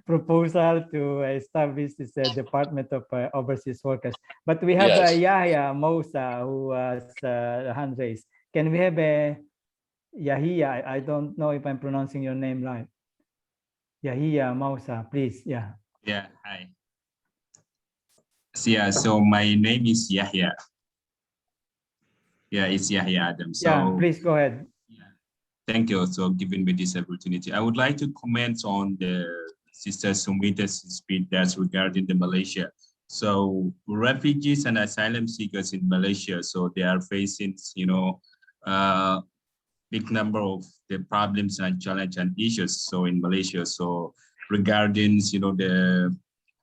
D: proposal to establish this Department of Overseas Workers. But we have Yahya Mousa who has hand raised. Can we have Yahya? I don't know if I'm pronouncing your name right. Yahya Mousa, please.
J: Yeah, hi. So my name is Yahya. It's Yahya Adam. So
D: please go ahead.
J: Thank you for giving me this opportunity. I would like to comment on the Sister Sumita's speech that's regarding the Malaysia. So refugees and asylum seekers in Malaysia, so they are facing, big number of the problems and challenge and issues. So in Malaysia, so regarding, the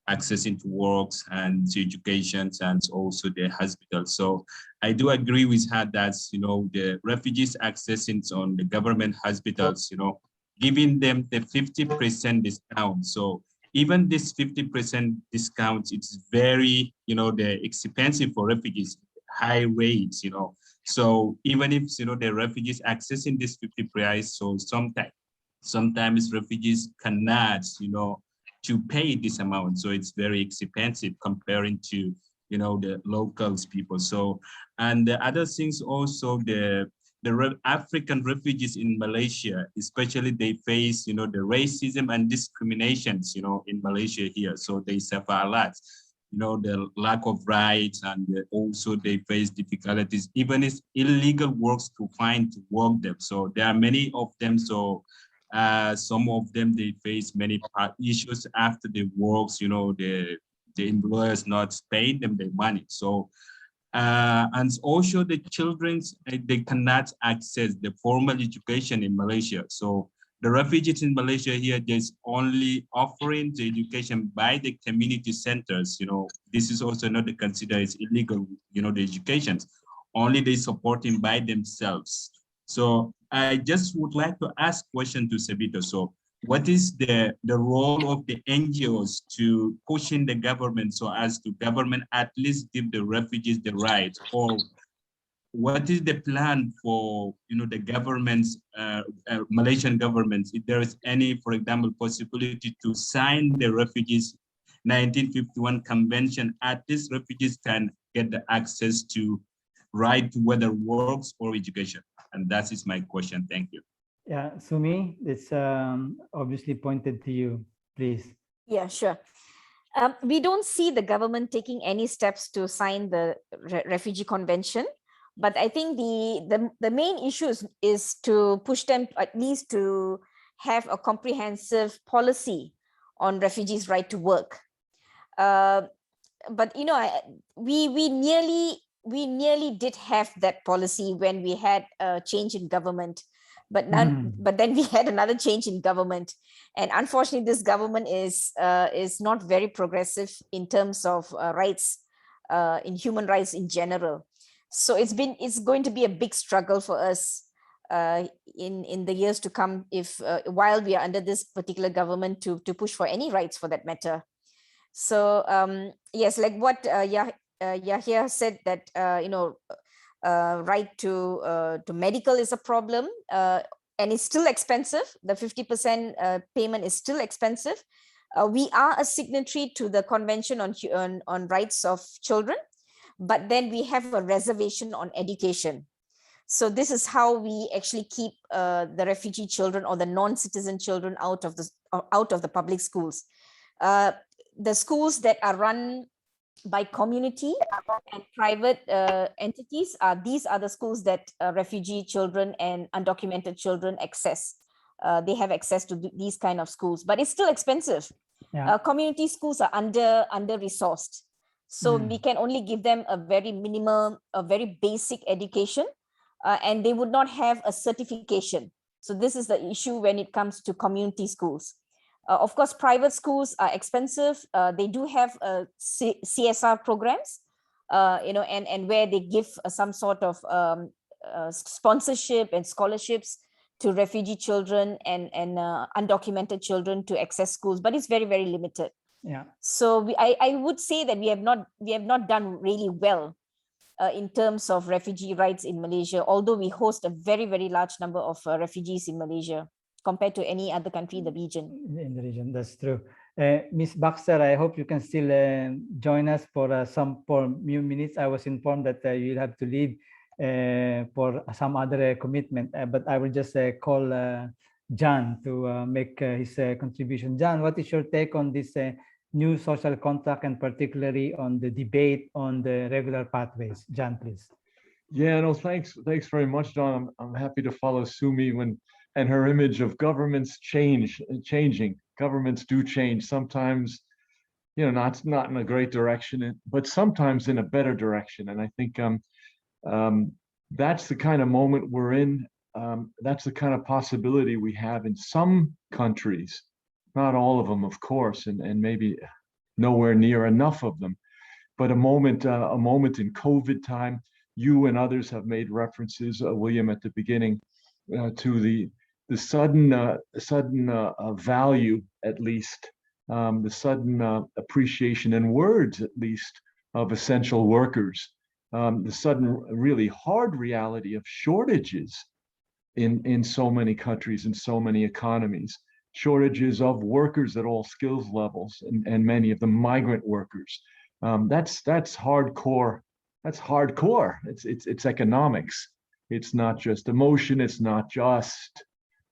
J: accessing to works and to education and also the hospital. So I do agree with her that, the refugees accessing on the government hospitals, giving them the 50% discount. So even this 50% discount, it's very, the expensive for refugees, high rates, So even if, the refugees accessing this 50 price, so sometimes refugees cannot, to pay this amount. So it's very expensive comparing to, the locals people. So, and the other things also, the African refugees in Malaysia, especially they face, the racism and discriminations, in Malaysia here. So they suffer a lot, the lack of rights, and also they face difficulties, even it's illegal works to find to work them. So there are many of them. So some of them, they face many issues after the works, the employers not paying them their money. So, and also the children, they cannot access the formal education in Malaysia. So the refugees in Malaysia here, there's only offering the education by the community centers. This is also not considered as illegal, the education. Only they supporting by themselves. So I just would like to ask a question to Sebito. So what is the role of the NGOs to pushing the government so as to government at least give the refugees the right? Or what is the plan for, the governments, Malaysian governments, if there is any, for example, possibility to sign the refugees 1951 convention, at least refugees can get the access to right to whether works or education. And that is my question. Thank you.
D: Yeah, Sumi, it's obviously pointed to you, please.
B: Yeah, sure. We don't see the government taking any steps to sign the Refugee Convention, but I think the main issue is to push them at least to have a comprehensive policy on refugees' right to work. But we nearly did have that policy when we had a change in government, but then we had another change in government, and unfortunately this government is not very progressive in terms of rights in human rights in general. So it's going to be a big struggle for us in the years to come, if while we are under this particular government, to push for any rights for that matter. So yes, like what Yahya said, that right to medical is a problem, and it's still expensive. The 50% payment is still expensive. We are a signatory to the Convention on Rights of Children, but then we have a reservation on education. So this is how we actually keep the refugee children or the non-citizen children out of the public schools. The schools that are run by community and private entities, these are the schools that refugee children and undocumented children access. They have access to these kind of schools, but it's still expensive.
D: Yeah.
B: Community schools are under-resourced. So we can only give them a very minimal, a very basic education, and they would not have a certification. So this is the issue when it comes to community schools. Of course, private schools are expensive. They do have CSR programs, and where they give some sort of sponsorship and scholarships to refugee children and undocumented children to access schools, but it's very, very limited.
D: Yeah.
B: So I would say that we have not done really well in terms of refugee rights in Malaysia, although we host a very, very large number of refugees in Malaysia compared to any other country in the region.
D: In the region, that's true. Ms. Baxter, I hope you can still join us for some few minutes. I was informed that you'll have to leave for some other commitment, but I will just call John to make his contribution. John, what is your take on this new social contract, and particularly on the debate on the regular pathways? John, please.
K: Yeah, no, thanks very much, Don. I'm happy to follow Sumi and her image of governments changing. Governments do change sometimes, not in a great direction, but sometimes in a better direction. And I think that's the kind of moment we're in. That's the kind of possibility we have in some countries. Not all of them, of course, and maybe nowhere near enough of them. But a moment in COVID time. You and others have made references, William, at the beginning, to the sudden value, at least, the sudden appreciation in words, at least, of essential workers, the sudden really hard reality of shortages in so many countries and so many economies. Shortages of workers at all skills levels, and many of the migrant workers. That's hardcore. That's hardcore. It's economics. It's not just emotion. It's not just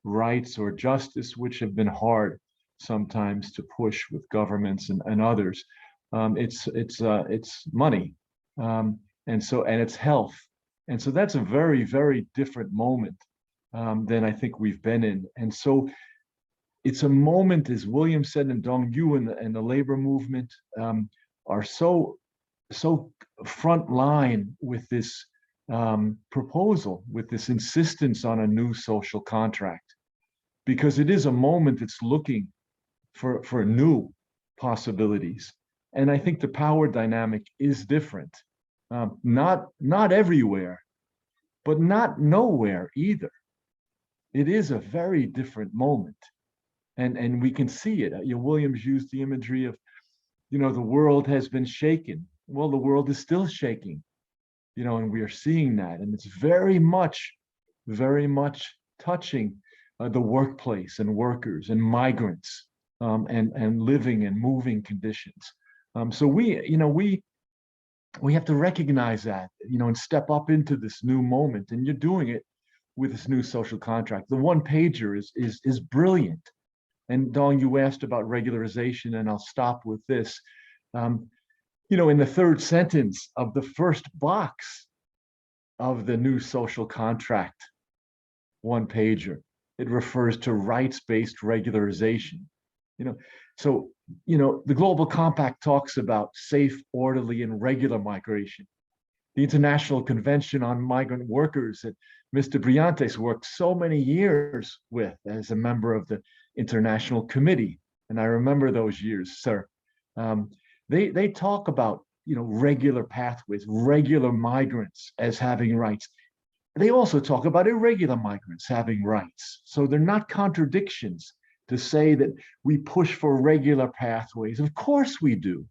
K: rights or justice, which have been hard sometimes to push with governments and others. It's money, and it's health, and so that's a very, very different moment than I think we've been in. And so it's a moment, as William said, and Dong Yu and the labor movement are so front line with this proposal, with this insistence on a new social contract, because it is a moment that's looking for new possibilities. And I think the power dynamic is different. Not everywhere, but not nowhere either. It is a very different moment. And we can see it. Williams used the imagery of, the world has been shaken. Well, the world is still shaking, and we are seeing that. And it's very much touching the workplace and workers and migrants and living and moving conditions. So we have to recognize that, and step up into this new moment. And you're doing it with this new social contract. The one pager is brilliant. And Dong, you asked about regularization, and I'll stop with this. In the third sentence of the first box of the new social contract, one pager, it refers to rights-based regularization. So the Global Compact talks about safe, orderly, and regular migration. The International Convention on Migrant Workers that Mr. Brillantes worked so many years with as a member of the International Committee, and I remember those years, sir. They talk about regular pathways, regular migrants as having rights. They also talk about irregular migrants having rights. So they're not contradictions to say that we push for regular pathways. Of course we do.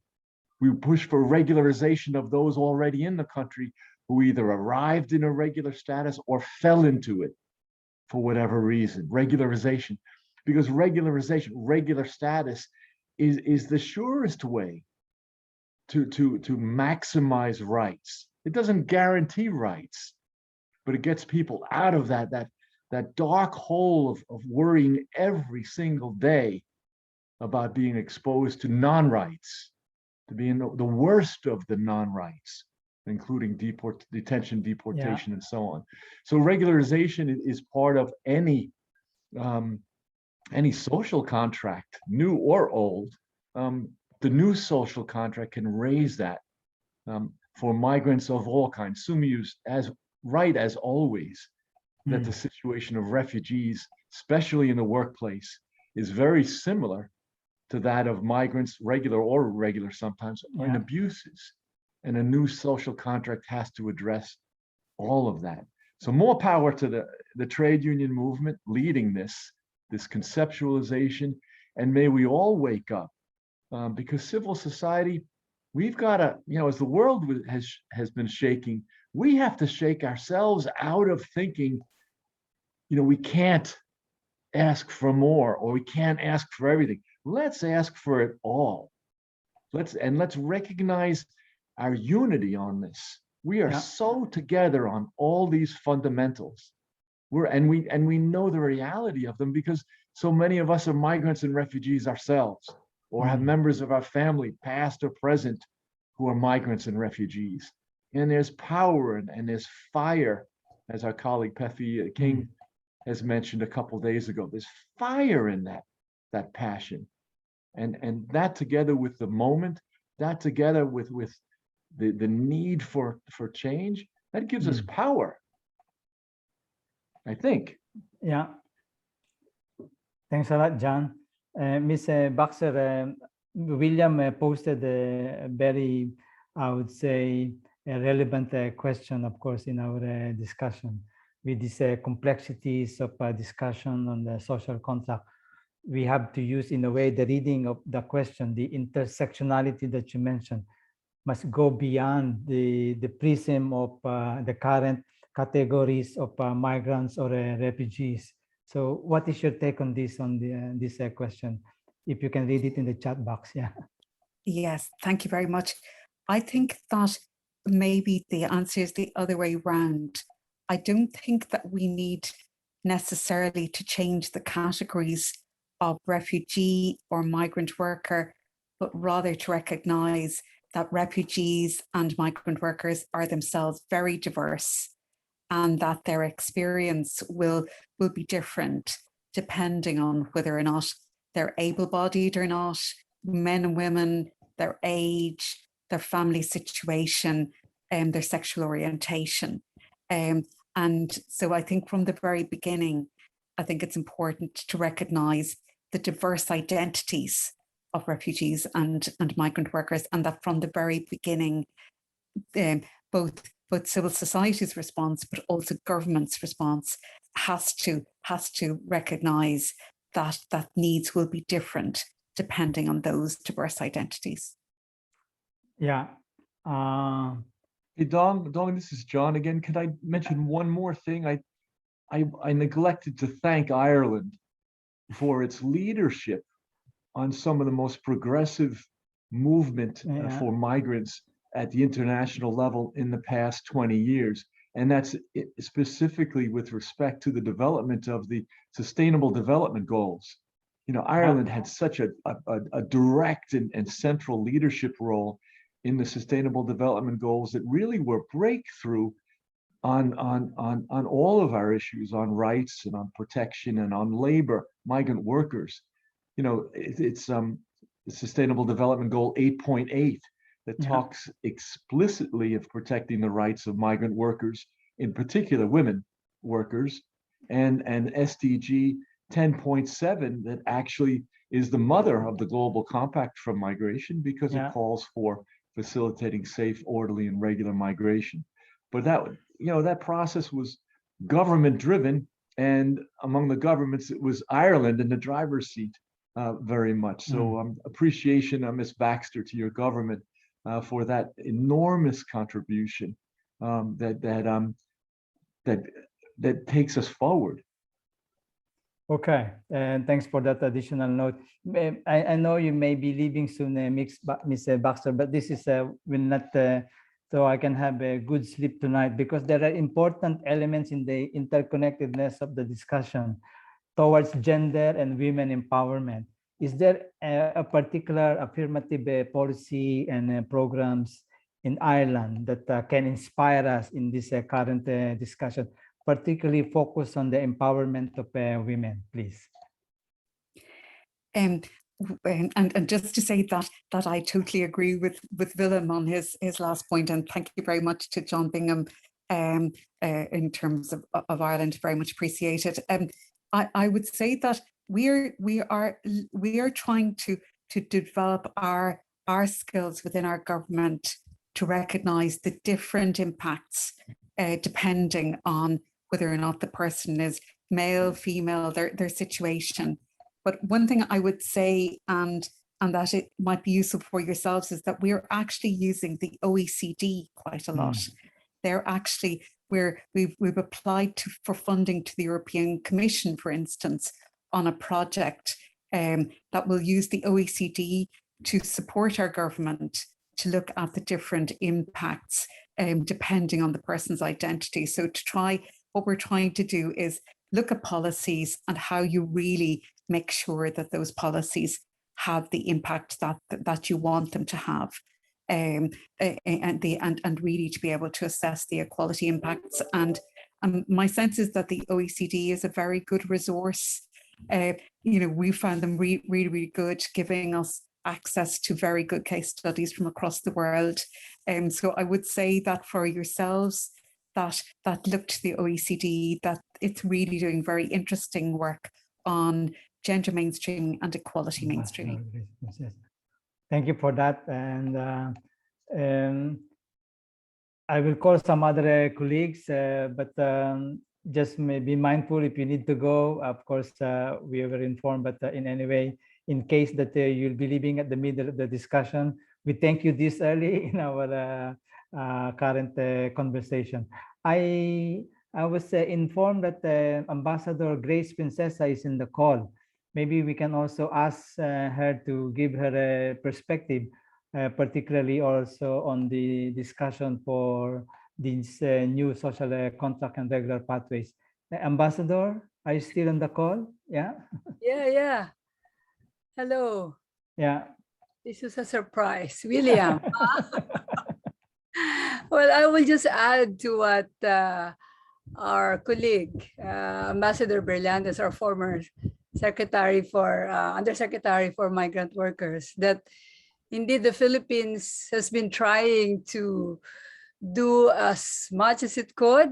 K: We push for regularization of those already in the country who either arrived in irregular status or fell into it for whatever reason. Regularization, because regularization, regular status is the surest way to maximize rights. It doesn't guarantee rights, but it gets people out of that dark hole of worrying every single day about being exposed to non-rights, to being the worst of the non-rights, including detention, deportation, and so on. So regularization is part of any social contract, new or old. The new social contract can raise that for migrants of all kinds. Sumi is as right as always that the situation of refugees, especially in the workplace, is very similar to that of migrants, regular or irregular sometimes, in abuses. And a new social contract has to address all of that. So more power to the trade union movement leading this conceptualization, and may we all wake up, because civil society, we've got to, as the world has been shaking, we have to shake ourselves out of thinking, we can't ask for more, or we can't ask for everything. Let's ask for it all. Let's recognize our unity on this. We are so together on all these fundamentals. We know the reality of them because so many of us are migrants and refugees ourselves, or have members of our family, past or present, who are migrants and refugees. And there's power and there's fire, as our colleague Pefi King has mentioned a couple days ago. There's fire in that passion, and that together with the moment, that together with the need for change, that gives us power, I think.
D: Yeah. Thanks a lot, John. Ms. Baxter, William posted a very, I would say, a relevant question, of course, in our discussion. With these complexities of discussion on the social contract, we have to use, in a way, the reading of the question, the intersectionality that you mentioned, must go beyond the prism of the current categories of migrants or refugees. So what is your take on this, this question? If you can read it in the chat box, yeah.
E: Yes, thank you very much. I think that maybe the answer is the other way around. I don't think that we need necessarily to change the categories of refugee or migrant worker, but rather to recognize that refugees and migrant workers are themselves very diverse, and that their experience will be different depending on whether or not they're able-bodied or not, men and women, their age, their family situation, and their sexual orientation. And so I think from the very beginning, I think it's important to recognize the diverse identities of refugees and migrant workers, and that from the very beginning, both civil society's response, but also government's response has to recognize that needs will be different depending on those diverse identities.
D: Yeah.
K: Hey, Don, this is John again. Could I mention one more thing? I neglected to thank Ireland for its leadership on some of the most progressive movement for migrants at the international level in the past 20 years. And that's specifically with respect to the development of the Sustainable Development Goals. Ireland had such a direct and central leadership role in the Sustainable Development Goals that really were breakthrough on all of our issues, on rights and on protection and on labor, migrant workers. It's the Sustainable Development Goal 8.8 that talks explicitly of protecting the rights of migrant workers, in particular women workers, and SDG 10.7 that actually is the mother of the Global Compact for Migration, because it calls for facilitating safe, orderly, and regular migration. But that process was government driven, and among the governments, it was Ireland in the driver's seat very much. So appreciation, Ms. Baxter, to your government for that enormous contribution that takes us forward.
D: Okay, and thanks for that additional note. I know you may be leaving soon, Ms. Baxter, but this is will not, so I can have a good sleep tonight, because there are important elements in the interconnectedness of the discussion towards gender and women empowerment. Is there a particular affirmative policy and programs in Ireland that can inspire us in this current discussion, particularly focused on the empowerment of women, please?
E: And just to say that I totally agree with Willem on his last point, and thank you very much to John Bingham in terms of Ireland, very much appreciated. I would say that we are trying to develop our skills within our government to recognize the different impacts depending on whether or not the person is male, female, their situation. But one thing I would say, and that it might be useful for yourselves, is that we're actually using the OECD quite a lot. They're actually, we've applied for funding to the European Commission, for instance, on a project that will use the OECD to support our government to look at the different impacts depending on the person's identity. So what we're trying to do is look at policies and how you really make sure that those policies have the impact that you want them to have, and really to be able to assess the equality impacts. And my sense is that the OECD is a very good resource. We found them really good, giving us access to very good case studies from across the world. So I would say that for yourselves, that look to the OECD, that it's really doing very interesting work on gender mainstreaming and equality mainstreaming.
D: Thank you for that. And I will call some other colleagues, but just be mindful if you need to go. Of course, we were informed, but in any way, in case that you'll be leaving at the middle of the discussion, we thank you this early in our current conversation. I was informed that Ambassador Grace Princesa is in the call. Maybe we can also ask her to give her a perspective, particularly also on the discussion for these new social contract and regular pathways. Ambassador, are you still on the call? Yeah?
L: Yeah. Hello.
D: Yeah.
L: This is a surprise. William. Well, I will just add to what our colleague, Ambassador Berlandes, our former Secretary for Undersecretary for Migrant Workers, that indeed the Philippines has been trying to do as much as it could.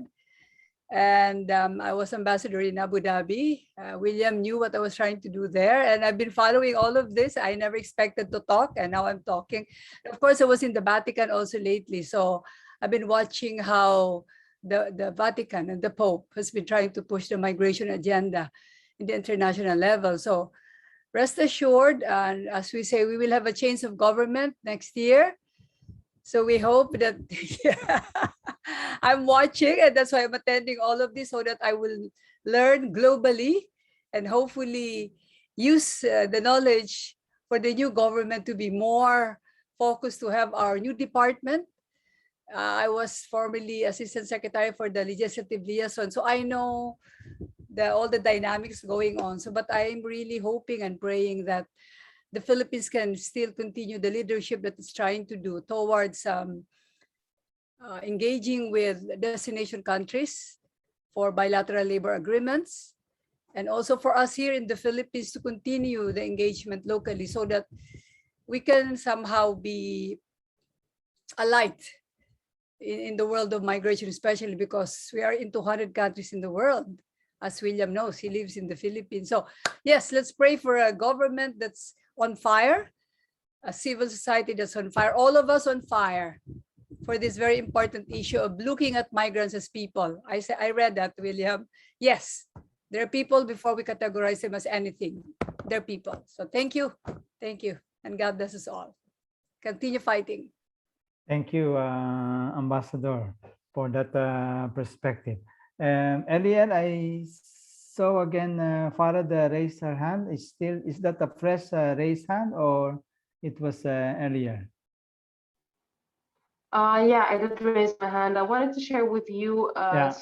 L: And I was ambassador in Abu Dhabi. William knew what I was trying to do there. And I've been following all of this. I never expected to talk, and now I'm talking. Of course, I was in the Vatican also lately. So I've been watching how the Vatican and the Pope has been trying to push the migration agenda in the international level. So rest assured, and as we say, we will have a change of government next year. So we hope that I'm watching, and that's why I'm attending all of this, so that I will learn globally and hopefully use the knowledge for the new government to be more focused, to have our new department. I was formerly Assistant Secretary for the Legislative Liaison, so I know all the dynamics going on. So, but I'm really hoping and praying that the Philippines can still continue the leadership that it's trying to do towards engaging with destination countries for bilateral labor agreements, and also for us here in the Philippines to continue the engagement locally, so that we can somehow be a light in the world of migration, especially because we are in 200 countries in the world. As William knows, he lives in the Philippines. So yes, let's pray for a government that's on fire, a civil society that's on fire, all of us on fire for this very important issue of looking at migrants as people. I read that, William. Yes, there are people before we categorize them as anything. They're people. So thank you. Thank you. And God bless us all. Continue fighting.
D: Thank you, Ambassador, for that perspective. Elian, I saw again Farad raised her hand. Is that a fresh raised hand or it was earlier?
H: Yeah, I did raise my hand. I wanted to share with you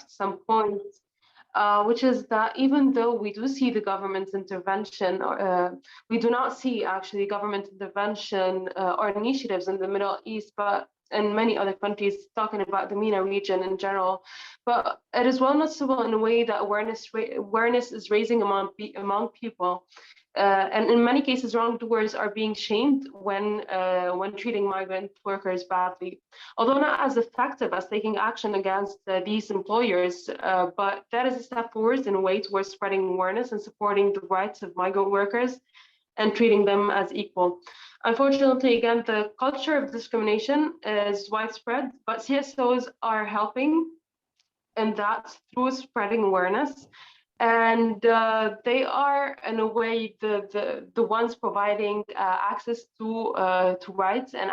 H: some points, which is that even though we do see the government's intervention, we do not see actually government intervention or initiatives in the Middle East, but in many other countries, talking about the MENA region in general. But it is well noticeable in a way that awareness is raising among people. And in many cases, wrongdoers are being shamed when treating migrant workers badly. Although not as effective as taking action against these employers, but that is a step forward in a way towards spreading awareness and supporting the rights of migrant workers and treating them as equal. Unfortunately, again, the culture of discrimination is widespread, but CSOs are helping in that through spreading awareness. And they are, in a way, the ones providing access to rights and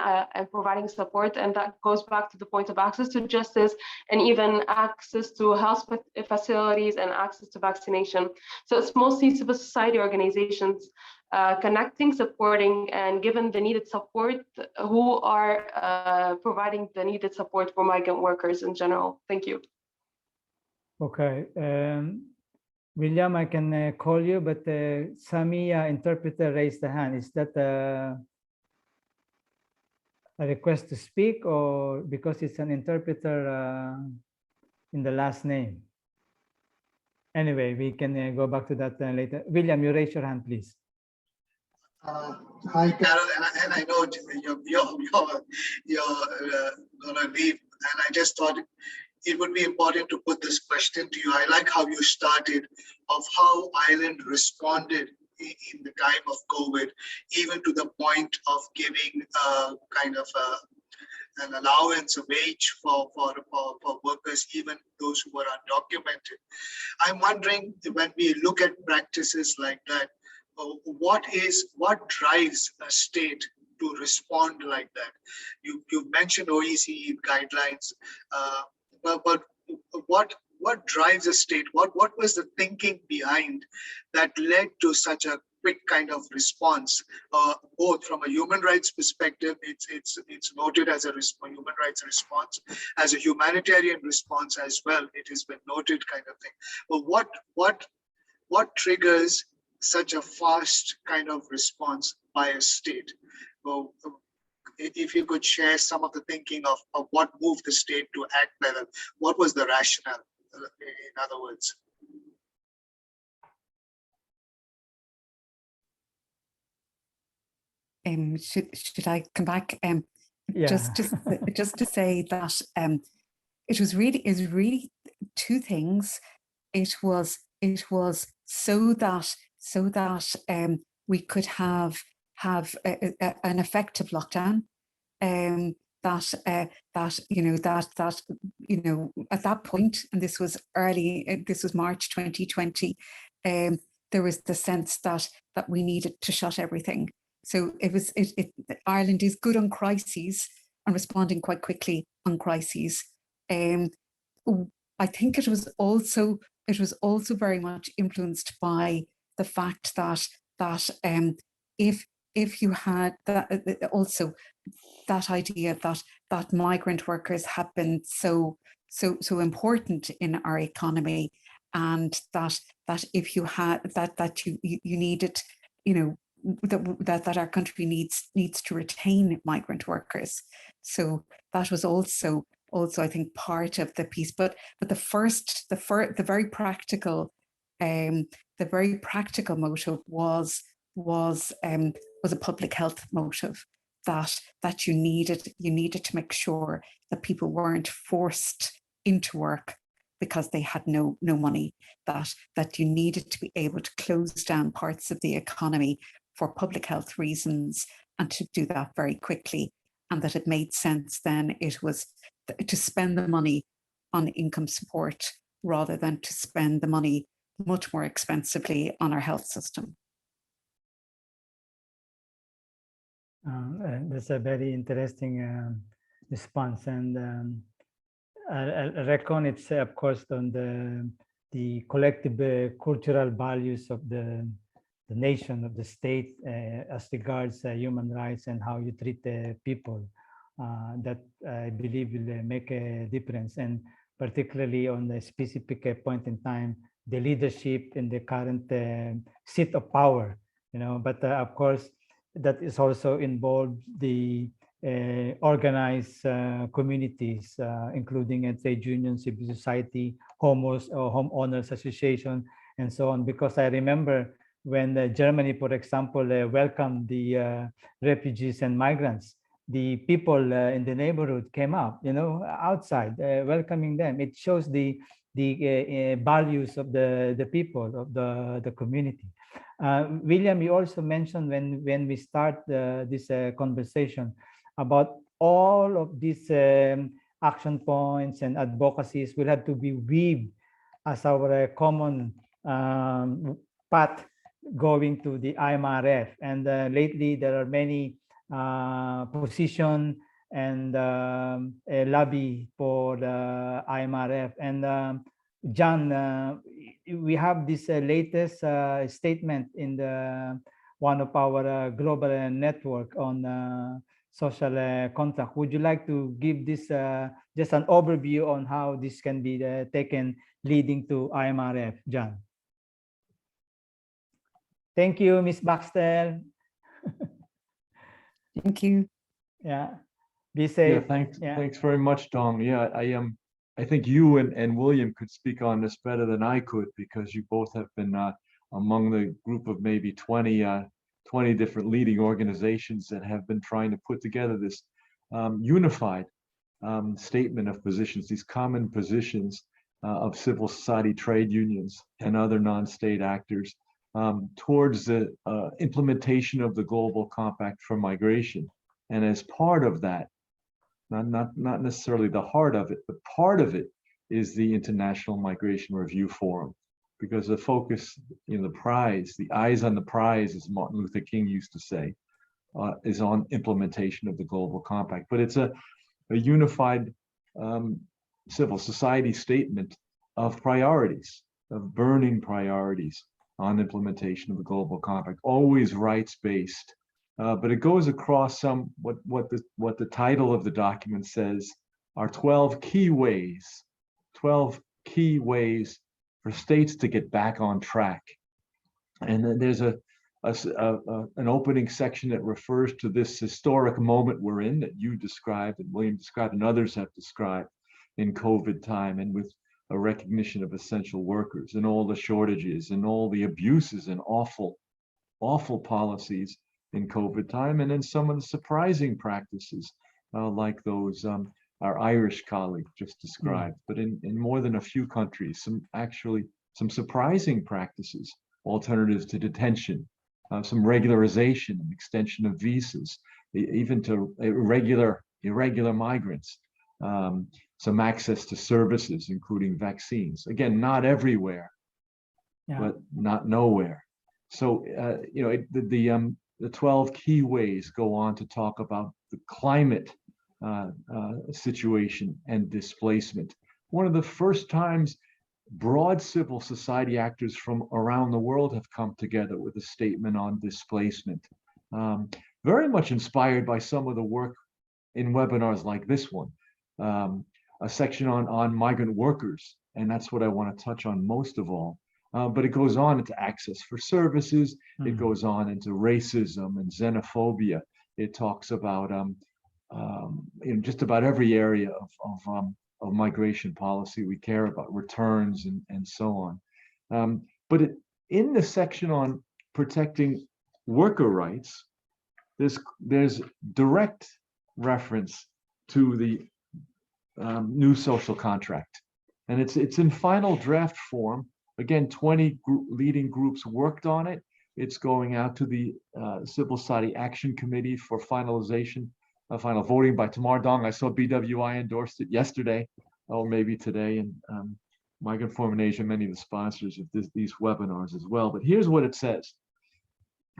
H: providing support. And that goes back to the point of access to justice and even access to health facilities and access to vaccination. So it's mostly civil society organizations connecting, supporting, and given the needed support who are providing the needed support for migrant workers in general. Thank you.
D: Okay. William, I can call you, but Samia interpreter raised the hand. Is that a request to speak or because it's an interpreter in the last name? Anyway, we can go back to that later. William, you raise your hand, please.
A: Hi, Carol, and I know you're gonna leave, and I just thought it would be important to put this question to you. I like how you started of how Ireland responded in the time of COVID, even to the point of giving kind of an allowance, a wage for workers, even those who were undocumented. I'm wondering, when we look at practices like that, what drives a state to respond like that? You've mentioned OECD guidelines, but what drives a state? What was the thinking behind that led to such a quick kind of response? Both from a human rights perspective, it's noted as a human rights response, as a humanitarian response as well. It has been noted, kind of thing. But what triggers such a fast kind of response by a state? Well, if you could share some of the thinking of what moved the state to act better, what was the rationale, in other words?
E: Should I come back?
D: Yeah.
E: Just to say that it was really two things. It was so that we could have an effective lockdown. That at that point, and this was March 2020, there was the sense that we needed to shut everything. So Ireland is good on crises and responding quite quickly on crises. I think it was also very much influenced by the fact that if you had that, also that idea that migrant workers have been so important in our economy, and that if you had that you needed, that our country needs to retain migrant workers. So that was also I think part of the piece. But the very practical motive was a public health motive, that you needed to make sure that people weren't forced into work because they had no money, that you needed to be able to close down parts of the economy for public health reasons, and to do that very quickly, and that it made sense then it was to spend the money on income support rather than to spend the money much more expensively on our health system.
D: That's a very interesting response, and I reckon it's of course on the collective cultural values of the nation, of the state, as regards human rights and how you treat the people, that I believe will make a difference, and particularly on the specific point in time, the leadership in the current seat of power, but of course that is also involved the organized communities, including trade unions, civil society, homeowners association, and so on. Because I remember when Germany, for example, welcomed the refugees and migrants, the people in the neighborhood came up, outside, welcoming them. It shows the values of the people, of the community. William, you also mentioned when we start this conversation about all of these action points and advocacies will have to be weaved as our common path going to the IMRF. And lately there are many position and a lobby for the IMRF. And John, we have this latest statement in one of our global network on social contract. Would you like to give this just an overview on how this can be taken leading to IMRF, John? Thank you, Ms. Baxter.
E: Thank you.
D: Yeah, be safe.
K: Yeah, thanks very much, Dong. Yeah, I think you and William could speak on this better than I could, because you both have been among the group of maybe 20 different leading organizations that have been trying to put together this unified statement of positions, these common positions of civil society, trade unions, and other non-state actors towards the implementation of the Global Compact for Migration. And as part of that, not necessarily the heart of it, but part of it is the International Migration Review Forum, because the focus in the prize, the eyes on the prize, as Martin Luther King used to say, is on implementation of the Global Compact. But it's a unified civil society statement of priorities, of burning priorities on implementation of the Global Compact, always rights-based. But it goes across what the title of the document says are 12 key ways for states to get back on track. And then there's an opening section that refers to this historic moment we're in, that you described and William described and others have described in COVID time, and with a recognition of essential workers and all the shortages and all the abuses and awful policies in COVID time, and then some of the surprising practices like those our Irish colleague just described. But in more than a few countries, some surprising practices, alternatives to detention, some regularization and extension of visas, even to irregular migrants, some access to services, including vaccines. Again, not everywhere, but not nowhere. So, the 12 key ways go on to talk about the climate situation and displacement. One of the first times broad civil society actors from around the world have come together with a statement on displacement, very much inspired by some of the work in webinars like this one, a section on migrant workers, and that's what I want to touch on most of all. But it goes on into access for services. It goes on into racism and xenophobia. It talks about just about every area of migration policy we care about, returns and so on. But in the section on protecting worker rights, there's direct reference to the new social contract, and it's in final draft form. Again, 20 leading groups worked on it. It's going out to the Civil Society Action Committee for finalization, final voting by tomorrow. Dong, I saw BWI endorsed it yesterday, or maybe today, and Migrant Forum in Asia, many of the sponsors of these webinars as well. But here's what it says.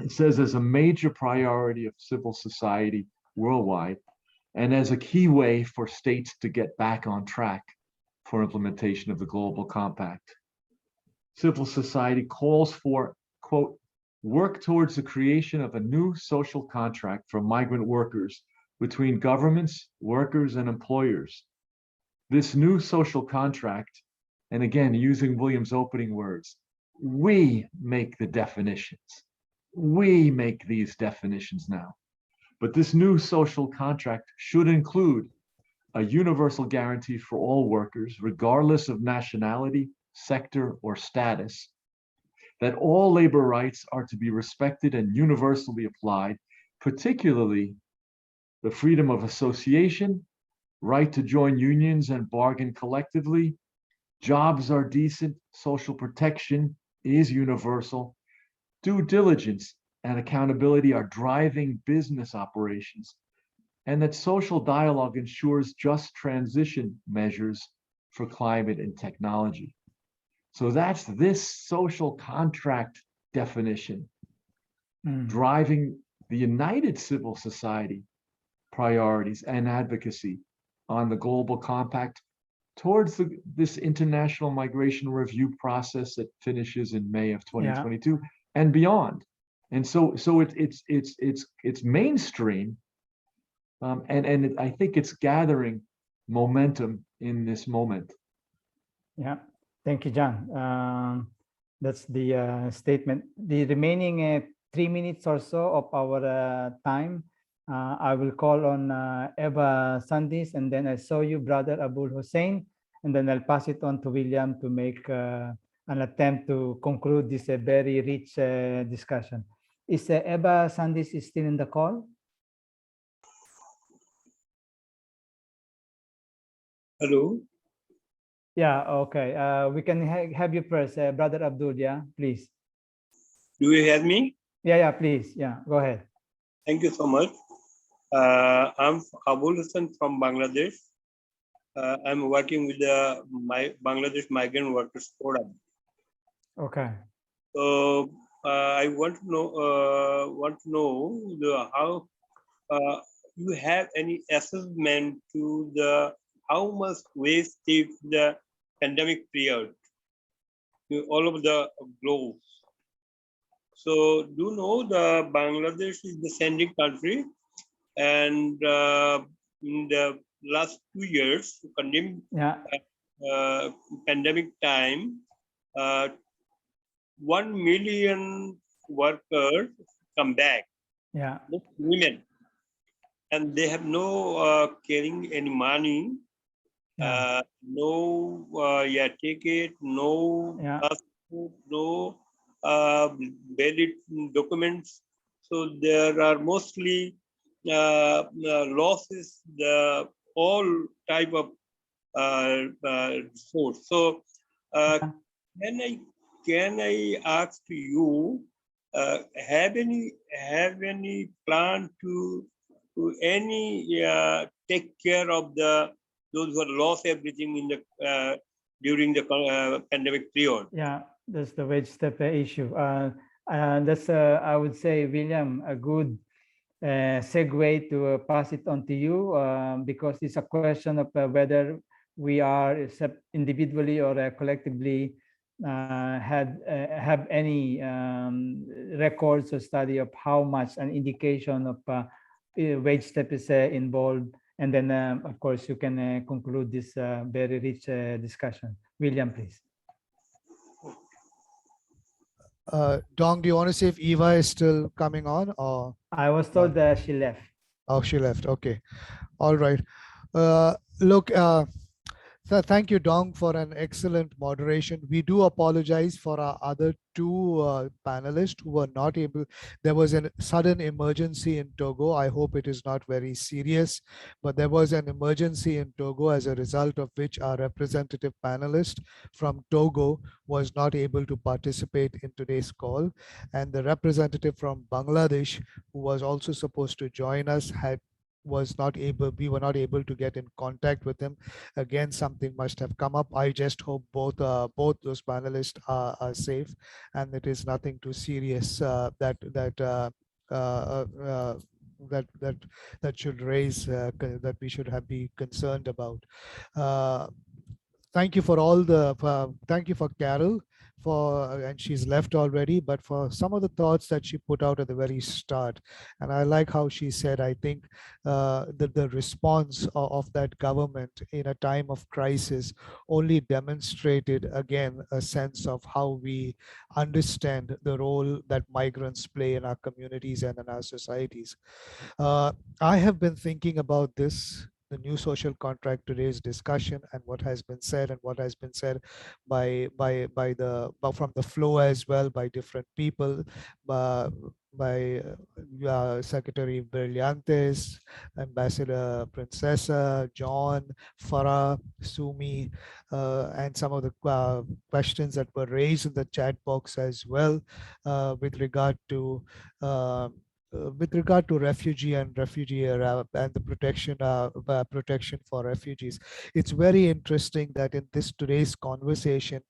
K: It says, as a major priority of civil society worldwide, and as a key way for states to get back on track for implementation of the Global Compact, civil society calls for, quote, work towards the creation of a new social contract for migrant workers between governments, workers, and employers. This new social contract, and again, using William's opening words, we make the definitions. We make these definitions now. But this new social contract should include a universal guarantee for all workers, regardless of nationality, sector, or status, that all labor rights are to be respected and universally applied, particularly the freedom of association, right to join unions and bargain collectively, jobs are decent, social protection is universal, due diligence and accountability are driving business operations, and that social dialogue ensures just transition measures for climate and technology. So that's this social contract definition driving the united civil society priorities and advocacy on the Global Compact towards this international migration review process that finishes in May of 2022 and beyond. And so it's mainstream, and I think it's gathering momentum in this moment.
D: Yeah, thank you, John. That's the statement. The remaining 3 minutes or so of our time, I will call on Eva Sandis, and then I saw you, Brother Abul Hussein, and then I'll pass it on to William to make an attempt to conclude this very rich discussion. Is Eva Sandis still in the call?
M: Hello.
D: Yeah, okay. We can have you first, Brother Abdul, yeah, please.
M: Do you hear me?
D: Yeah, please. Yeah, go ahead.
M: Thank you so much. I'm Abul Hussain from Bangladesh. I'm working with the Bangladesh Migrant Workers Forum.
D: Okay.
M: So I want to know how you have any assessment to the how much waste if the pandemic period all over the globe. So do you know the Bangladesh is the sending country, and in the last 2 years, pandemic time, 1 million workers come back.
D: Yeah.
M: Women, and they have no carrying any money. No ticket, no passport, no valid documents. So there are mostly losses, all type of resource. So can I ask to you, have any plan to take care of those who have lost everything in the during the pandemic period?
D: Yeah, that's the wage step issue. That's I would say, William, a good segue to pass it on to you, because it's a question of whether we are individually or collectively have any records or study of how much an indication of wage step is involved. And then, of course, you can conclude this very rich discussion. William, please.
A: Dong, do you want to see if Eva is still coming on? Or
D: I was told that she left.
A: Oh, she left. Okay. All right. Look, So thank you, Dong, for an excellent moderation. We do apologize for our other two panelists who were not able. There was a sudden emergency in Togo. I hope it is not very serious, but there was an emergency in Togo, as a result of which our representative panelist from Togo was not able to participate in today's call. And the representative from Bangladesh, who was also supposed to join us, we were not able to get in contact with him. Again, something must have come up. I just hope both those panelists are safe, and it is nothing too serious uh, uh, that that should raise that we should be concerned about. Uh, Thank you for all the thank you for Carol for and she's left already, but for some of the thoughts that she put out at the very start. And I like how she said, I think the response of that government in a time of crisis only demonstrated again a sense of how we understand the role that migrants play in our communities and in our societies. I have been thinking about this, the new social contract, today's discussion, and what has been said, and what has been said from the flow as well, by different people, uh, by Secretary Brillantes, Ambassador Princessa, John, Farah, Sumi, and some of the questions that were raised in the chat box as well, uh, with regard to refugee and and the protection for refugees. It's very interesting that in this today's conversation,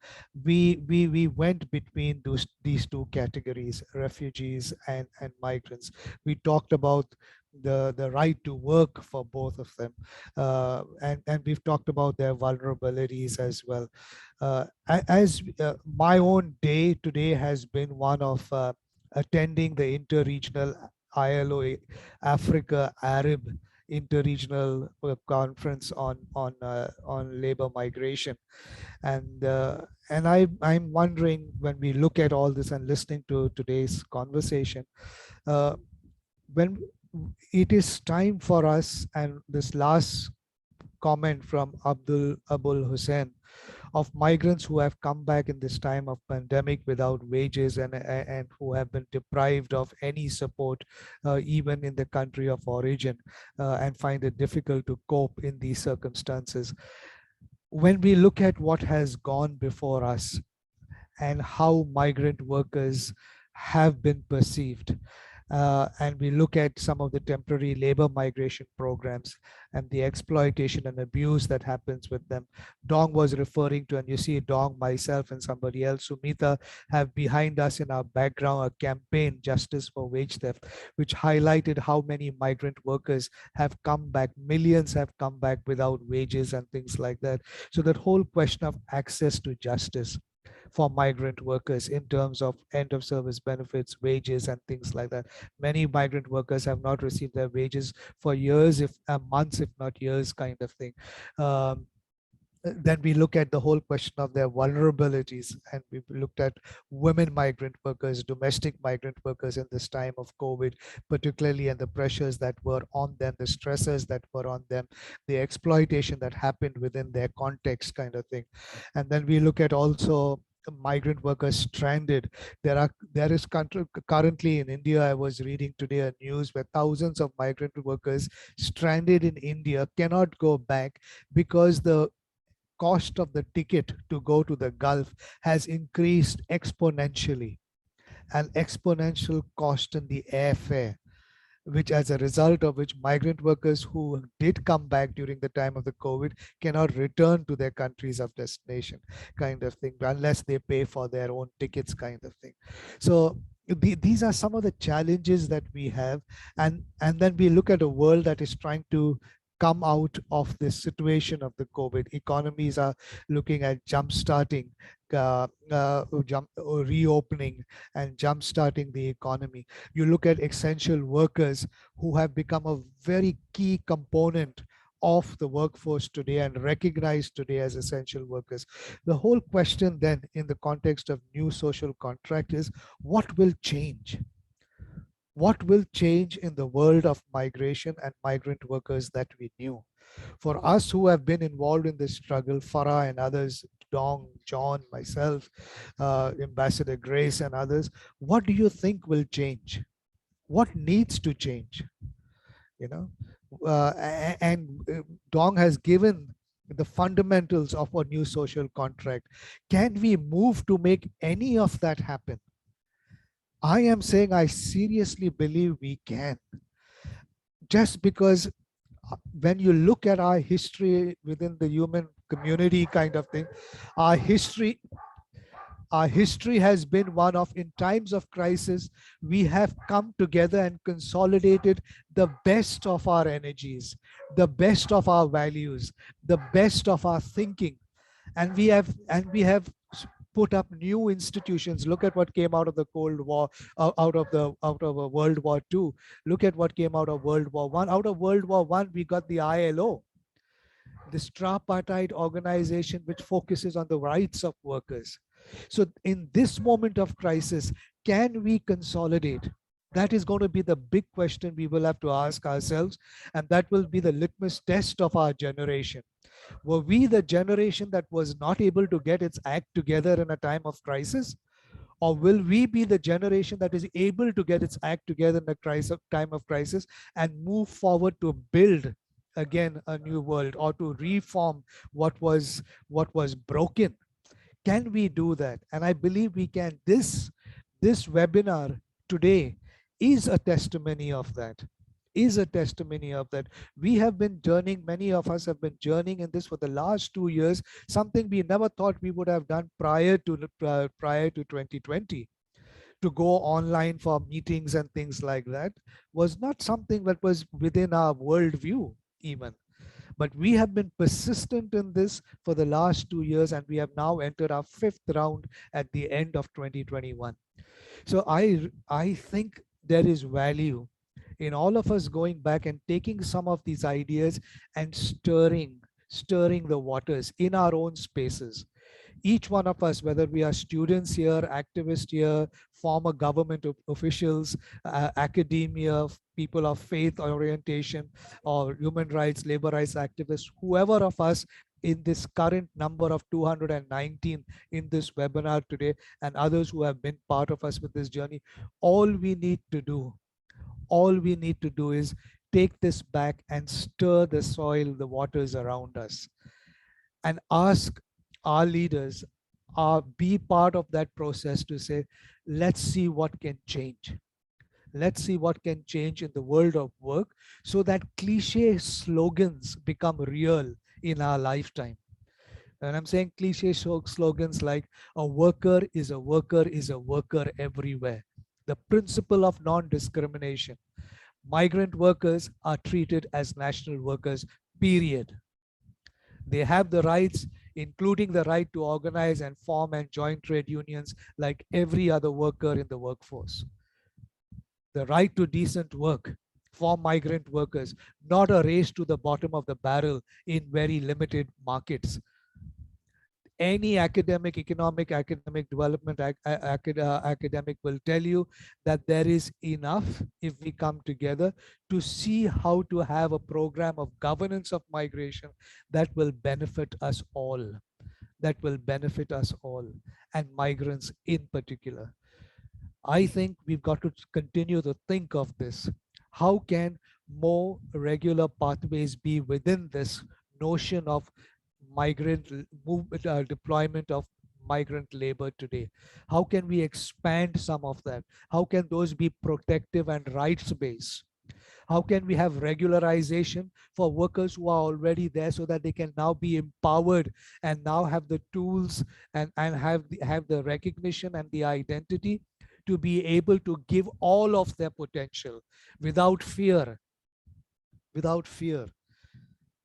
A: we went between these two categories, refugees and migrants. We talked about the right to work for both of them, and we've talked about their vulnerabilities as well. As my own day today has been one of attending the interregional ILO Africa Arab interregional conference on labor migration, and I'm wondering, when we look at all this and listening to today's conversation, uh, when it is time for us, and this last comment from Abul Hussein, of migrants who have come back in this time of pandemic without wages, and who have been deprived of any support, even in the country of origin, and find it difficult to cope in these circumstances. When we look at what has gone before us and how migrant workers have been perceived, and we look at some of the temporary labor migration programs and the exploitation and abuse that happens with them. Dong was referring to, and you see Dong, myself, and somebody else, Sumita, have behind us in our background a campaign, Justice for Wage Theft, which highlighted how many migrant workers have come back, millions have come back without wages and things like that. So that whole question of access to justice for migrant workers in terms of end of service benefits, wages, and things like that. Many migrant workers have not received their wages for years, if months, if not years, kind of thing. Then we look at the whole question of their vulnerabilities, and we've looked at women migrant workers, domestic migrant workers in this time of COVID, particularly, and the pressures that were on them, the stresses that were on them, the exploitation that happened within their context, kind of thing. And then we look at also migrant workers stranded. There is currently in India, I was reading today a news where thousands of migrant workers stranded in India cannot go back because the cost of the ticket to go to the Gulf has increased exponentially, an exponential cost in the airfare, which, as a result of which, migrant workers who did come back during the time of the COVID cannot return to their countries of destination, kind of thing, unless they pay for their own tickets, kind of thing. So these are some of the challenges that we have, and then we look at a world that is trying to come out of this situation of the COVID. Economies are looking at reopening and jump-starting the economy. You look at essential workers who have become a very key component of the workforce today and recognized today as essential workers. The whole question then, in the context of new social contract, is what will change? What will change in the world of migration and migrant workers that we knew? For us who have been involved in this struggle, Farah and others, Dong, John, myself, Ambassador Grace and others, what do you think will change? What needs to change? You know, and Dong has given the fundamentals of a new social contract. Can we move to make any of that happen? I am saying I seriously believe we can. Just because when you look at our history within the human community kind of thing, our history has been one of, in times of crisis, we have come together and consolidated the best of our energies, the best of our values, the best of our thinking. And we have put up new institutions. Look at what came out of the Cold War, out of World War II. Look at what came out of World War I. Out of World War I, we got the ILO, this tripartite organization which focuses on the rights of workers. So in this moment of crisis, can we consolidate? That is going to be the big question we will have to ask ourselves, and that will be the litmus test of our generation. Were we the generation that was not able to get its act together in a time of crisis? Or will we be the generation that is able to get its act together in a time of crisis and move forward to build again a new world, or to reform what was broken? Can we do that? And I believe we can. This webinar today is a testimony of that. We have been journeying, many of us have been journeying in this for the last 2 years, something we never thought we would have done prior to 2020. To go online for meetings and things like that was not something that was within our worldview even. But we have been persistent in this for the last 2 years, and we have now entered our 5th round at the end of 2021. So I think there is value in all of us going back and taking some of these ideas and stirring the waters in our own spaces. Each one of us, whether we are students here, activists here, former government officials, academia, people of faith orientation, or human rights, labor rights activists, whoever of us in this current number of 219 in this webinar today, and others who have been part of us with this journey, all we need to do is take this back and stir the soil, the waters around us, and ask our leaders, be part of that process to say, let's see what can change. Let's see what can change in the world of work so that cliche slogans become real in our lifetime. And I'm saying cliche slogans like a worker is a worker is a worker everywhere. The principle of non-discrimination. Migrant workers are treated as national workers, period. They have the rights, including the right to organize and form and join trade unions like every other worker in the workforce. The right to decent work for migrant workers, not a race to the bottom of the barrel in very limited markets. Any academic development academic will tell you that there is enough if we come together to see how to have a program of governance of migration that will benefit us all, and migrants in particular. I think we've got to continue to think of this. How can more regular pathways be within this notion of migrant movement, deployment of migrant labor today? How can we expand some of that? How can those be protective and rights-based? How can we have regularization for workers who are already there so that they can now be empowered and now have the tools and have the recognition and the identity to be able to give all of their potential without fear?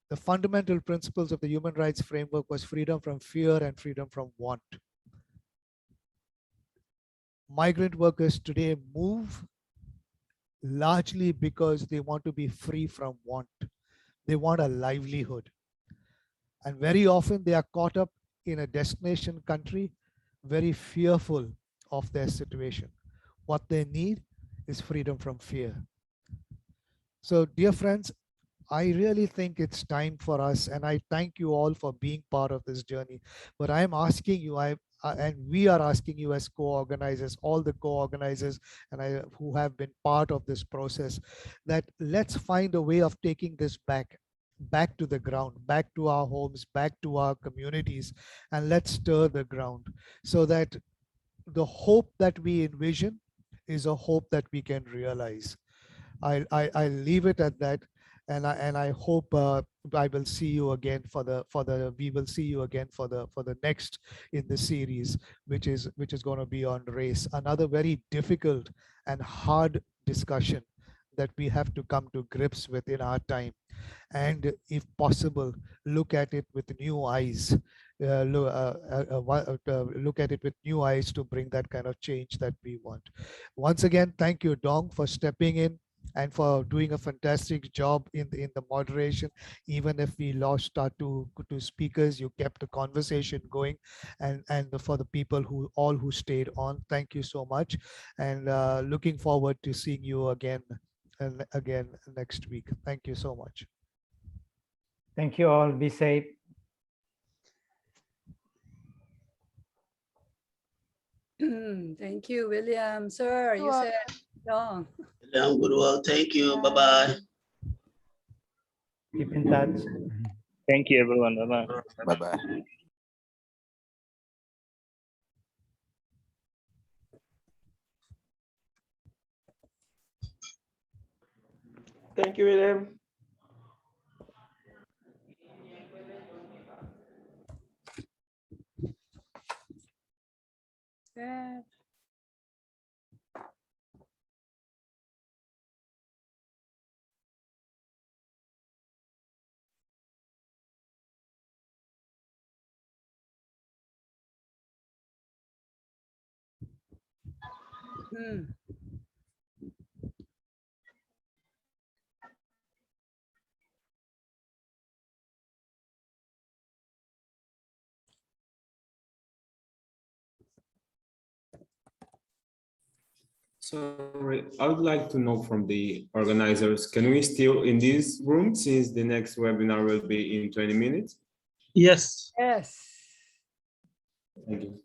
A: The fundamental principles of the human rights framework was freedom from fear and freedom from want. Migrant workers today move largely because they want to be free from want. They want a livelihood. And very often they are caught up in a destination country, very fearful of their situation. What they need is freedom from fear. So, dear friends, I really think it's time for us, and I thank you all for being part of this journey. But I'm asking you, and we are asking you as co-organizers, all the co-organizers who have been part of this process, that let's find a way of taking this back to the ground, back to our homes, back to our communities, and let's stir the ground so that the hope that we envision is a hope that we can realize. I'll leave it at that, and I hope I will see you again we will see you again for the next in the series, which is going to be on race, another very difficult and hard discussion that we have to come to grips with in our time, and if possible, look at it with new eyes. Look at it with new eyes to bring that kind of change that we want. Once again, thank you, Dong, for stepping in and for doing a fantastic job in the moderation. Even if we lost our two speakers, you kept the conversation going, and for the people who stayed on, thank you so much, and looking forward to seeing you again next week. Thank you so much.
D: Thank you all. Be safe.
L: Thank you, William. Sir, you said long.
N: Thank you. Bye-bye.
D: Keep in touch.
C: Thank you, everyone. Bye-bye.
N: Bye-bye.
C: Thank you, William.
L: Yeah.
O: Sorry, I would like to know from the organizers, can we still in this room since the next webinar will be in 20 minutes?
C: Yes.
L: Yes.
O: Thank you.